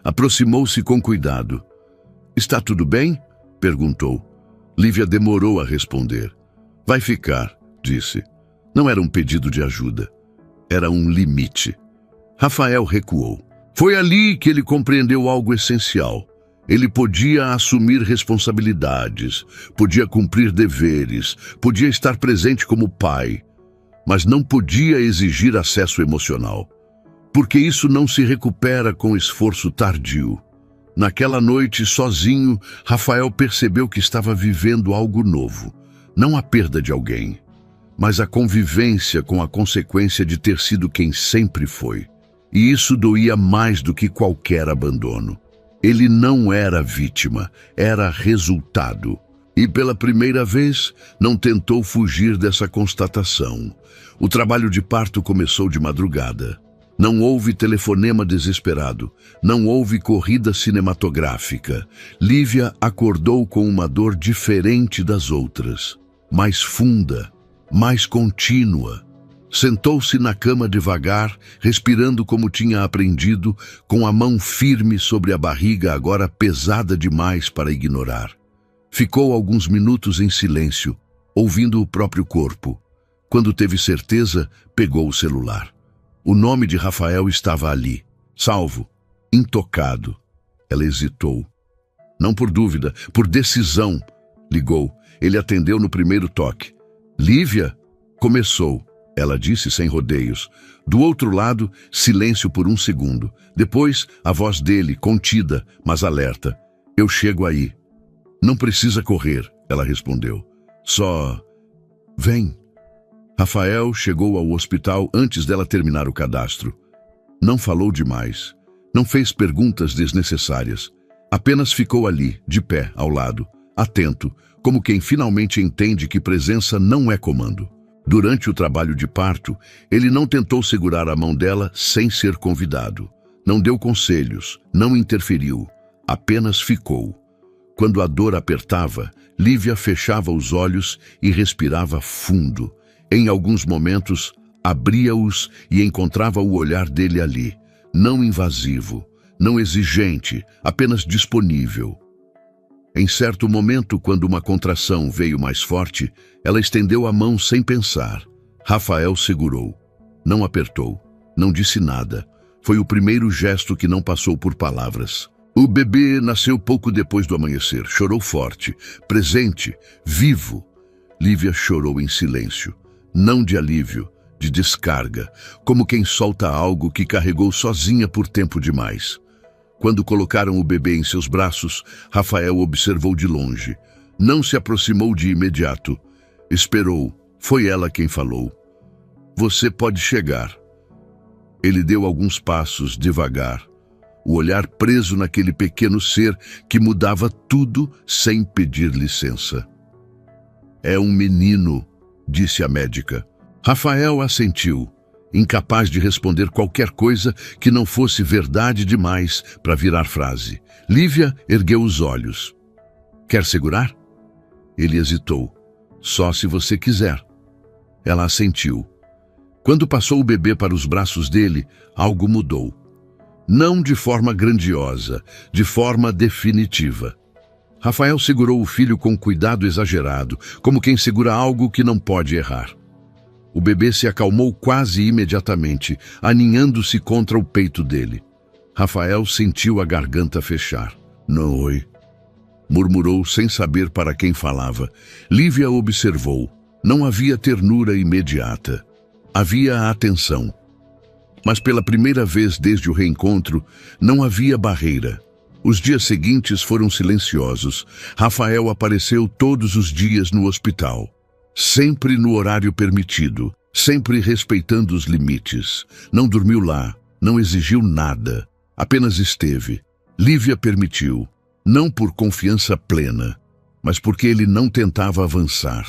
Aproximou-se com cuidado. "Está tudo bem?" perguntou. Lívia demorou a responder. "Vai ficar", disse. Não era um pedido de ajuda. Era um limite. Rafael recuou. Foi ali que ele compreendeu algo essencial. Ele podia assumir responsabilidades, podia cumprir deveres, podia estar presente como pai, mas não podia exigir acesso emocional, porque isso não se recupera com esforço tardio. Naquela noite, sozinho, Rafael percebeu que estava vivendo algo novo. Não a perda de alguém, mas a convivência com a consequência de ter sido quem sempre foi. E isso doía mais do que qualquer abandono. Ele não era vítima, era resultado. E pela primeira vez, não tentou fugir dessa constatação. O trabalho de parto começou de madrugada. Não houve telefonema desesperado, não houve corrida cinematográfica. Lívia acordou com uma dor diferente das outras, mais funda, mais contínua. Sentou-se na cama devagar, respirando como tinha aprendido, com a mão firme sobre a barriga agora pesada demais para ignorar. Ficou alguns minutos em silêncio, ouvindo o próprio corpo. Quando teve certeza, pegou o celular. O nome de Rafael estava ali, salvo, intocado. Ela hesitou. Não por dúvida, por decisão. Ligou. Ele atendeu no primeiro toque. "Lívia?" Começou. Ela disse sem rodeios. Do outro lado, silêncio por um segundo. Depois, a voz dele, contida, mas alerta. "Eu chego aí." "Não precisa correr," ela respondeu. "Só... vem." Rafael chegou ao hospital antes dela terminar o cadastro. Não falou demais. Não fez perguntas desnecessárias. Apenas ficou ali, de pé, ao lado, atento, como quem finalmente entende que presença não é comando. Durante o trabalho de parto, ele não tentou segurar a mão dela sem ser convidado. Não deu conselhos, não interferiu, apenas ficou. Quando a dor apertava, Lívia fechava os olhos e respirava fundo. Em alguns momentos, abria-os e encontrava o olhar dele ali, não invasivo, não exigente, apenas disponível. Em certo momento, quando uma contração veio mais forte, ela estendeu a mão sem pensar. Rafael segurou. Não apertou, não disse nada. Foi o primeiro gesto que não passou por palavras. O bebê nasceu pouco depois do amanhecer. Chorou forte, presente, vivo. Lívia chorou em silêncio. Não de alívio, de descarga, como quem solta algo que carregou sozinha por tempo demais. Quando colocaram o bebê em seus braços, Rafael observou de longe. Não se aproximou de imediato. Esperou. Foi ela quem falou. "Você pode chegar." Ele deu alguns passos, devagar, o olhar preso naquele pequeno ser que mudava tudo sem pedir licença. "É um menino", disse a médica. Rafael assentiu, incapaz de responder qualquer coisa que não fosse verdade demais para virar frase. Lívia ergueu os olhos. "Quer segurar?" Ele hesitou. "Só se você quiser." Ela assentiu. Quando passou o bebê para os braços dele, algo mudou. Não de forma grandiosa, de forma definitiva. Rafael segurou o filho com cuidado exagerado, como quem segura algo que não pode errar. O bebê se acalmou quase imediatamente, aninhando-se contra o peito dele. Rafael sentiu a garganta fechar. "Noi", murmurou sem saber para quem falava. Lívia observou. Não havia ternura imediata. Havia atenção. Mas pela primeira vez desde o reencontro, não havia barreira. Os dias seguintes foram silenciosos. Rafael apareceu todos os dias no hospital. Sempre no horário permitido, sempre respeitando os limites. Não dormiu lá, não exigiu nada, apenas esteve. Lívia permitiu, não por confiança plena, mas porque ele não tentava avançar.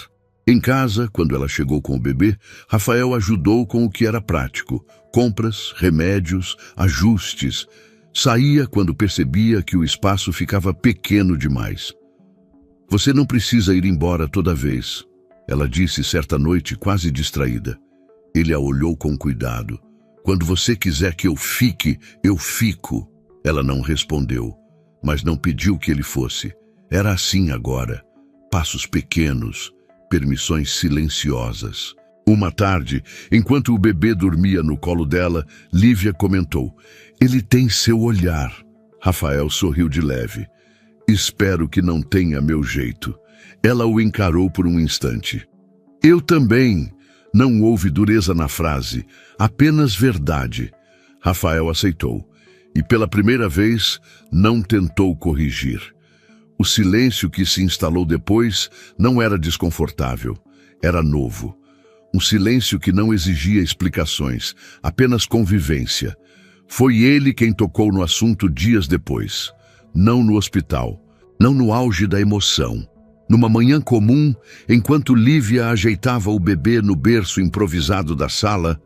Em casa, quando ela chegou com o bebê, Rafael ajudou com o que era prático: compras, remédios, ajustes. Saía quando percebia que o espaço ficava pequeno demais. Você não precisa ir embora toda vez, ela disse certa noite, quase distraída. Ele a olhou com cuidado. Quando você quiser que eu fique, eu fico. Ela não respondeu, mas não pediu que ele fosse. Era assim agora. Passos pequenos, permissões silenciosas. Uma tarde, enquanto o bebê dormia no colo dela, Lívia comentou: "Ele tem seu olhar." Rafael sorriu de leve. "Espero que não tenha meu jeito." Ela o encarou por um instante. "Eu também." Não houve dureza na frase, apenas verdade. Rafael aceitou, e pela primeira vez não tentou corrigir. O silêncio que se instalou depois não era desconfortável, era novo. Um silêncio que não exigia explicações, apenas convivência. Foi ele quem tocou no assunto dias depois. Não no hospital, não no auge da emoção. Numa manhã comum, enquanto Lívia ajeitava o bebê no berço improvisado da sala,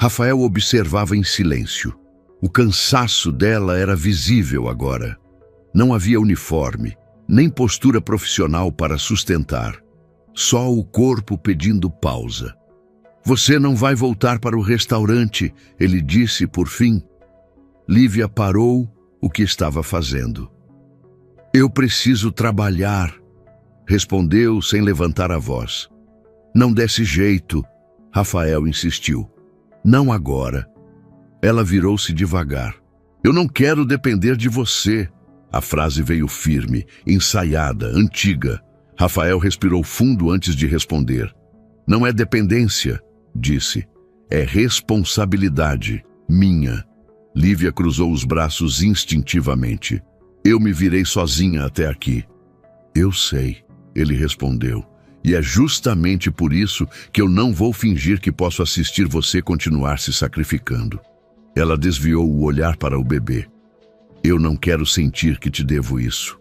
Rafael observava em silêncio. O cansaço dela era visível agora. Não havia uniforme, nem postura profissional para sustentar. Só o corpo pedindo pausa. "Você não vai voltar para o restaurante", ele disse por fim. Lívia parou o que estava fazendo. "Eu preciso trabalhar", respondeu sem levantar a voz. "Não desse jeito", Rafael insistiu. "Não agora." Ela virou-se devagar. "Eu não quero depender de você." A frase veio firme, ensaiada, antiga. Rafael respirou fundo antes de responder. "Não é dependência", disse. "É responsabilidade minha." Lívia cruzou os braços instintivamente. "Eu me virei sozinha até aqui." "Eu sei", ele respondeu. "E é justamente por isso que eu não vou fingir que posso assistir você continuar se sacrificando." Ela desviou o olhar para o bebê. "Eu não quero sentir que te devo isso",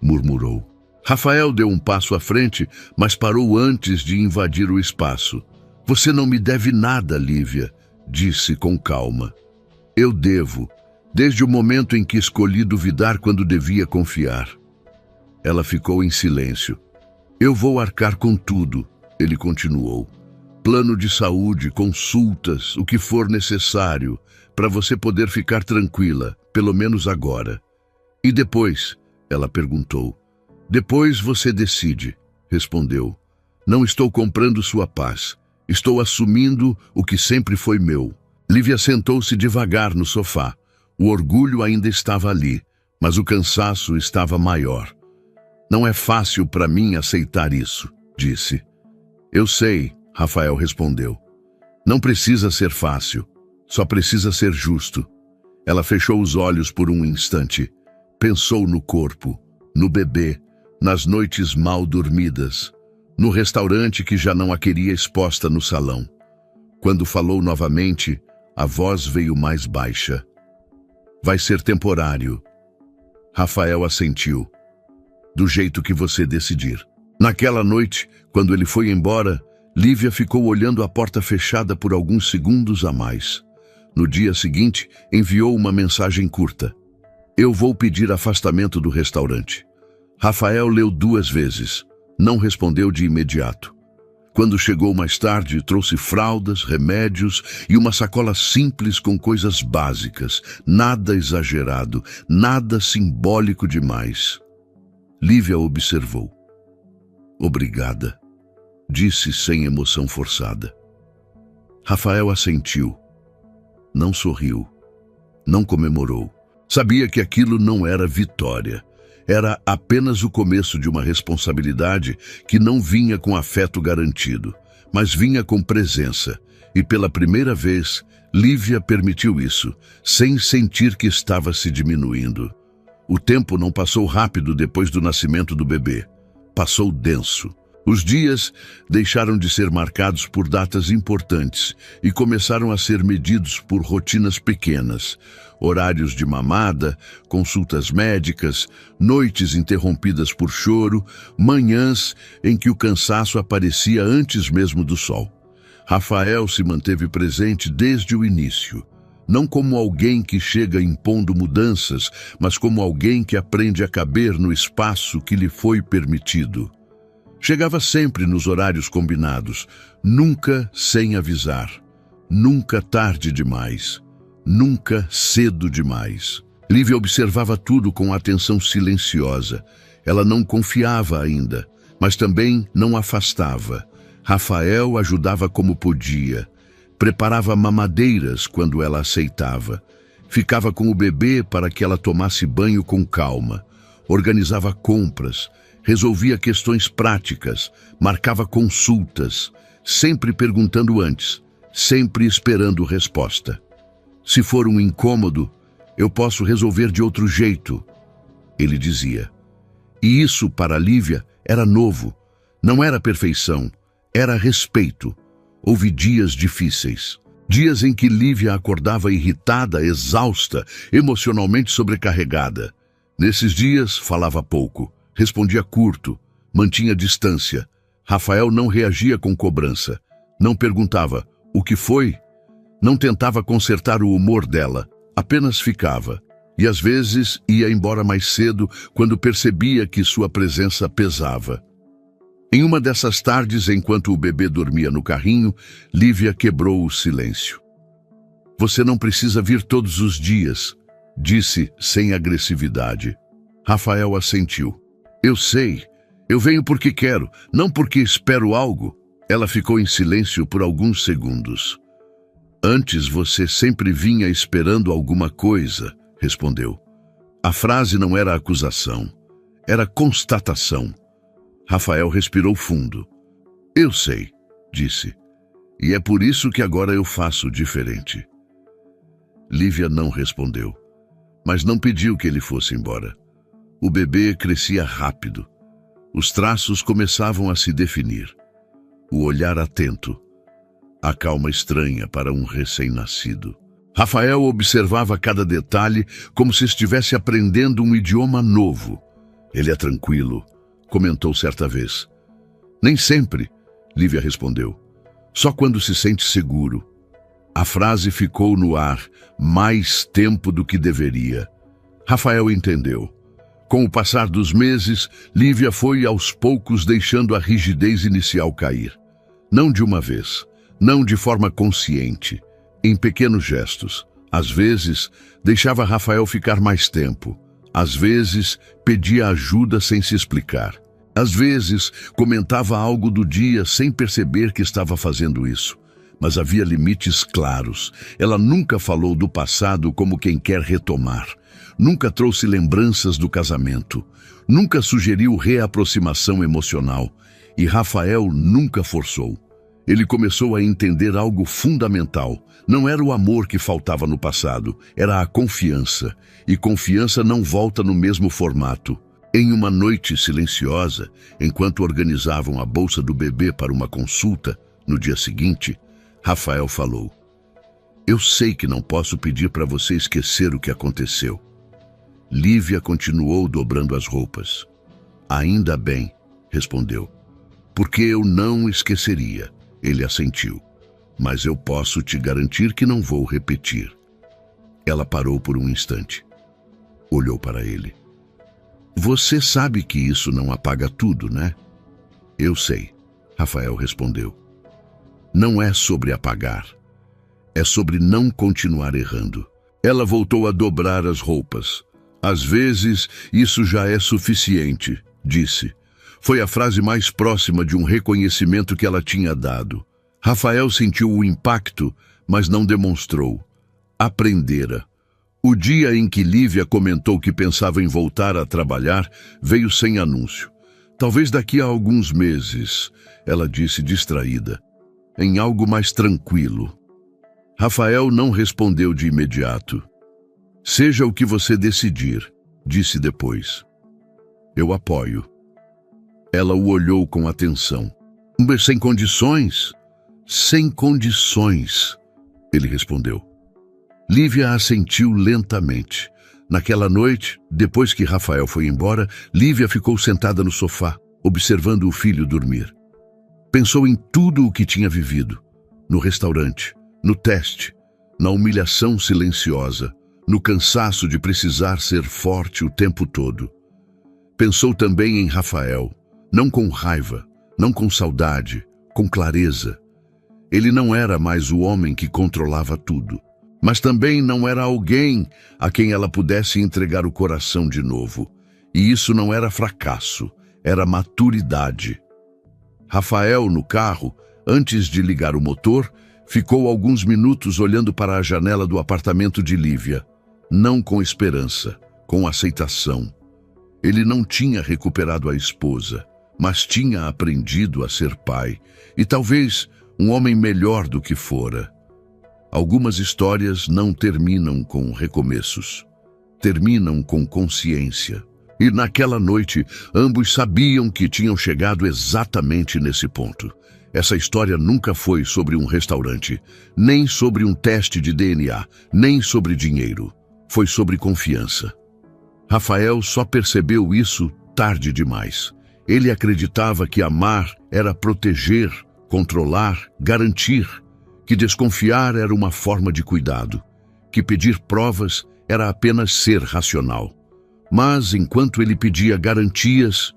murmurou. Rafael deu um passo à frente, mas parou antes de invadir o espaço. "Você não me deve nada, Lívia", disse com calma. "Eu devo, desde o momento em que escolhi duvidar quando devia confiar." Ela ficou em silêncio. "Eu vou arcar com tudo", ele continuou. "Plano de saúde, consultas, o que for necessário, para você poder ficar tranquila, pelo menos agora." "E depois?", ela perguntou. "Depois você decide", respondeu. "Não estou comprando sua paz. Estou assumindo o que sempre foi meu." Lívia sentou-se devagar no sofá. O orgulho ainda estava ali, mas o cansaço estava maior. "Não é fácil para mim aceitar isso", disse. "Eu sei", Rafael respondeu. "Não precisa ser fácil, só precisa ser justo." Ela fechou os olhos por um instante. Pensou no corpo, no bebê, nas noites mal dormidas, no restaurante que já não a queria exposta no salão. Quando falou novamente, a voz veio mais baixa. "Vai ser temporário." Rafael assentiu. "Do jeito que você decidir." Naquela noite, quando ele foi embora, Lívia ficou olhando a porta fechada por alguns segundos a mais. No dia seguinte, enviou uma mensagem curta. "Eu vou pedir afastamento do restaurante." Rafael leu 2 vezes. Não respondeu de imediato. Quando chegou mais tarde, trouxe fraldas, remédios e uma sacola simples com coisas básicas, nada exagerado, nada simbólico demais. Lívia observou. "Obrigada", disse sem emoção forçada. Rafael assentiu. Não sorriu, não comemorou. Sabia que aquilo não era vitória. Era apenas o começo de uma responsabilidade que não vinha com afeto garantido, mas vinha com presença. E pela primeira vez, Lívia permitiu isso, sem sentir que estava se diminuindo. O tempo não passou rápido depois do nascimento do bebê. Passou denso. Os dias deixaram de ser marcados por datas importantes e começaram a ser medidos por rotinas pequenas, horários de mamada, consultas médicas, noites interrompidas por choro, manhãs em que o cansaço aparecia antes mesmo do sol. Rafael se manteve presente desde o início, não como alguém que chega impondo mudanças, mas como alguém que aprende a caber no espaço que lhe foi permitido. Chegava sempre nos horários combinados, nunca sem avisar, nunca tarde demais, nunca cedo demais. Lívia observava tudo com atenção silenciosa. Ela não confiava ainda, mas também não afastava. Rafael ajudava como podia, preparava mamadeiras quando ela aceitava, ficava com o bebê para que ela tomasse banho com calma, organizava compras, resolvia questões práticas, marcava consultas, sempre perguntando antes, sempre esperando resposta. Se for um incômodo, eu posso resolver de outro jeito, ele dizia. E isso, para Lívia, era novo. Não era perfeição, era respeito. Houve dias difíceis. Dias em que Lívia acordava irritada, exausta, emocionalmente sobrecarregada. Nesses dias, falava pouco. Respondia curto, mantinha distância. Rafael não reagia com cobrança. Não perguntava, o que foi? Não tentava consertar o humor dela, apenas ficava. E às vezes ia embora mais cedo quando percebia que sua presença pesava. Em uma dessas tardes, enquanto o bebê dormia no carrinho, Lívia quebrou o silêncio. Você não precisa vir todos os dias, disse sem agressividade. Rafael assentiu. Eu sei, eu venho porque quero, não porque espero algo. Ela ficou em silêncio por alguns segundos. Antes você sempre vinha esperando alguma coisa, respondeu. A frase não era acusação, era constatação. Rafael respirou fundo. Eu sei, disse, e é por isso que agora eu faço diferente. Lívia não respondeu, mas não pediu que ele fosse embora. O bebê crescia rápido. Os traços começavam a se definir. O olhar atento. A calma estranha para um recém-nascido. Rafael observava cada detalhe como se estivesse aprendendo um idioma novo. Ele é tranquilo, comentou certa vez. Nem sempre, Lívia respondeu. Só quando se sente seguro. A frase ficou no ar mais tempo do que deveria. Rafael entendeu. Com o passar dos meses, Lívia foi aos poucos deixando a rigidez inicial cair. Não de uma vez, não de forma consciente, em pequenos gestos. Às vezes, deixava Rafael ficar mais tempo. Às vezes, pedia ajuda sem se explicar. Às vezes, comentava algo do dia sem perceber que estava fazendo isso. Mas havia limites claros. Ela nunca falou do passado como quem quer retomar. Nunca trouxe lembranças do casamento. Nunca sugeriu reaproximação emocional. E Rafael nunca forçou. Ele começou a entender algo fundamental. Não era o amor que faltava no passado, era a confiança. E confiança não volta no mesmo formato. Em uma noite silenciosa, enquanto organizavam a bolsa do bebê para uma consulta, no dia seguinte, Rafael falou: Eu sei que não posso pedir para você esquecer o que aconteceu. Lívia continuou dobrando as roupas. Ainda bem, respondeu. Porque eu não esqueceria, ele assentiu. Mas eu posso te garantir que não vou repetir. Ela parou por um instante. Olhou para ele. Você sabe que isso não apaga tudo, né? Eu sei, Rafael respondeu. Não é sobre apagar. É sobre não continuar errando. Ela voltou a dobrar as roupas. Às vezes, isso já é suficiente, disse. Foi a frase mais próxima de um reconhecimento que ela tinha dado. Rafael sentiu o impacto, mas não demonstrou. Aprendera. O dia em que Lívia comentou que pensava em voltar a trabalhar veio sem anúncio. Talvez daqui a alguns meses, ela disse distraída, em algo mais tranquilo. Rafael não respondeu de imediato. Seja o que você decidir, disse depois. Eu apoio. Ela o olhou com atenção. Mas sem condições? Sem condições, ele respondeu. Lívia assentiu lentamente. Naquela noite, depois que Rafael foi embora, Lívia ficou sentada no sofá, observando o filho dormir. Pensou em tudo o que tinha vivido. No restaurante, no teste, na humilhação silenciosa, no cansaço de precisar ser forte o tempo todo. Pensou também em Rafael, não com raiva, não com saudade, com clareza. Ele não era mais o homem que controlava tudo, mas também não era alguém a quem ela pudesse entregar o coração de novo. E isso não era fracasso, era maturidade. Rafael, no carro, antes de ligar o motor, ficou alguns minutos olhando para a janela do apartamento de Lívia, não com esperança, com aceitação. Ele não tinha recuperado a esposa, mas tinha aprendido a ser pai, e talvez um homem melhor do que fora. Algumas histórias não terminam com recomeços, terminam com consciência. E naquela noite, ambos sabiam que tinham chegado exatamente nesse ponto. Essa história nunca foi sobre um restaurante, nem sobre um teste de DNA, nem sobre dinheiro. Foi sobre confiança. Rafael só percebeu isso tarde demais. Ele acreditava que amar era proteger, controlar, garantir, que desconfiar era uma forma de cuidado, que pedir provas era apenas ser racional. Mas, enquanto ele pedia garantias,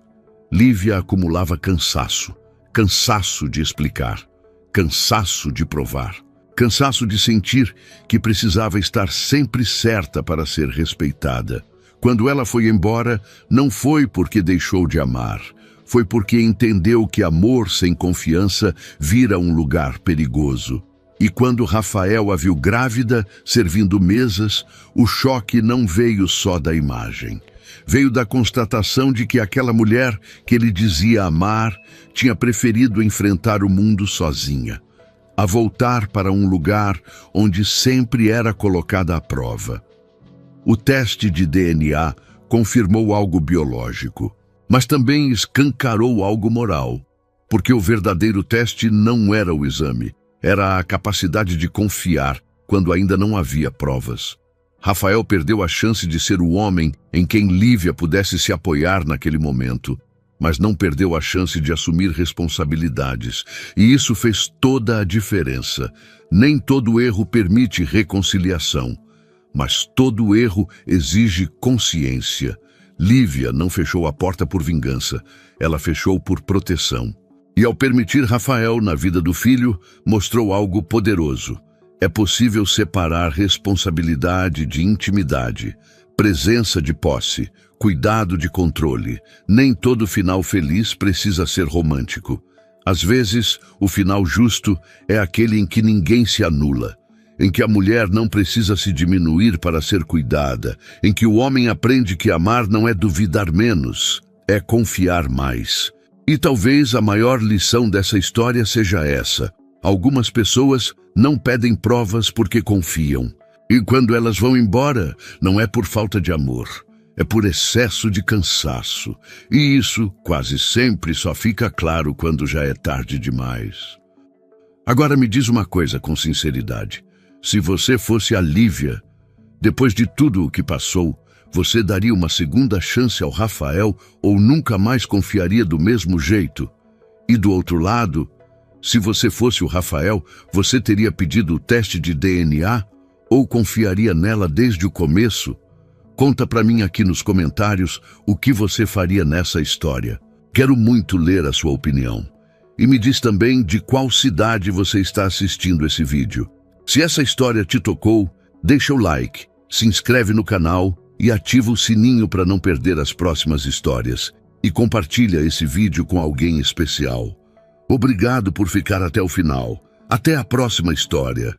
Lívia acumulava cansaço. Cansaço de explicar, cansaço de provar, cansaço de sentir que precisava estar sempre certa para ser respeitada. Quando ela foi embora, não foi porque deixou de amar, foi porque entendeu que amor sem confiança vira um lugar perigoso. E quando Rafael a viu grávida, servindo mesas, o choque não veio só da imagem. Veio da constatação de que aquela mulher que ele dizia amar tinha preferido enfrentar o mundo sozinha, a voltar para um lugar onde sempre era colocada à prova. O teste de DNA confirmou algo biológico, mas também escancarou algo moral, porque o verdadeiro teste não era o exame, era a capacidade de confiar quando ainda não havia provas. Rafael perdeu a chance de ser o homem em quem Lívia pudesse se apoiar naquele momento, mas não perdeu a chance de assumir responsabilidades. E isso fez toda a diferença. Nem todo erro permite reconciliação, mas todo erro exige consciência. Lívia não fechou a porta por vingança, ela fechou por proteção. E ao permitir Rafael na vida do filho, mostrou algo poderoso. É possível separar responsabilidade de intimidade, presença de posse, cuidado de controle. Nem todo final feliz precisa ser romântico. Às vezes, o final justo é aquele em que ninguém se anula, em que a mulher não precisa se diminuir para ser cuidada, em que o homem aprende que amar não é duvidar menos, é confiar mais. E talvez a maior lição dessa história seja essa. Algumas pessoas não pedem provas porque confiam. E quando elas vão embora, não é por falta de amor, é por excesso de cansaço. E isso quase sempre só fica claro quando já é tarde demais. Agora me diz uma coisa com sinceridade. Se você fosse a Lívia, depois de tudo o que passou, você daria uma segunda chance ao Rafael ou nunca mais confiaria do mesmo jeito? E do outro lado, se você fosse o Rafael, você teria pedido o teste de DNA ou confiaria nela desde o começo? Conta pra mim aqui nos comentários o que você faria nessa história. Quero muito ler a sua opinião. E me diz também de qual cidade você está assistindo esse vídeo. Se essa história te tocou, deixa o like, se inscreve no canal e ativa o sininho para não perder as próximas histórias. E compartilha esse vídeo com alguém especial. Obrigado por ficar até o final. Até a próxima história.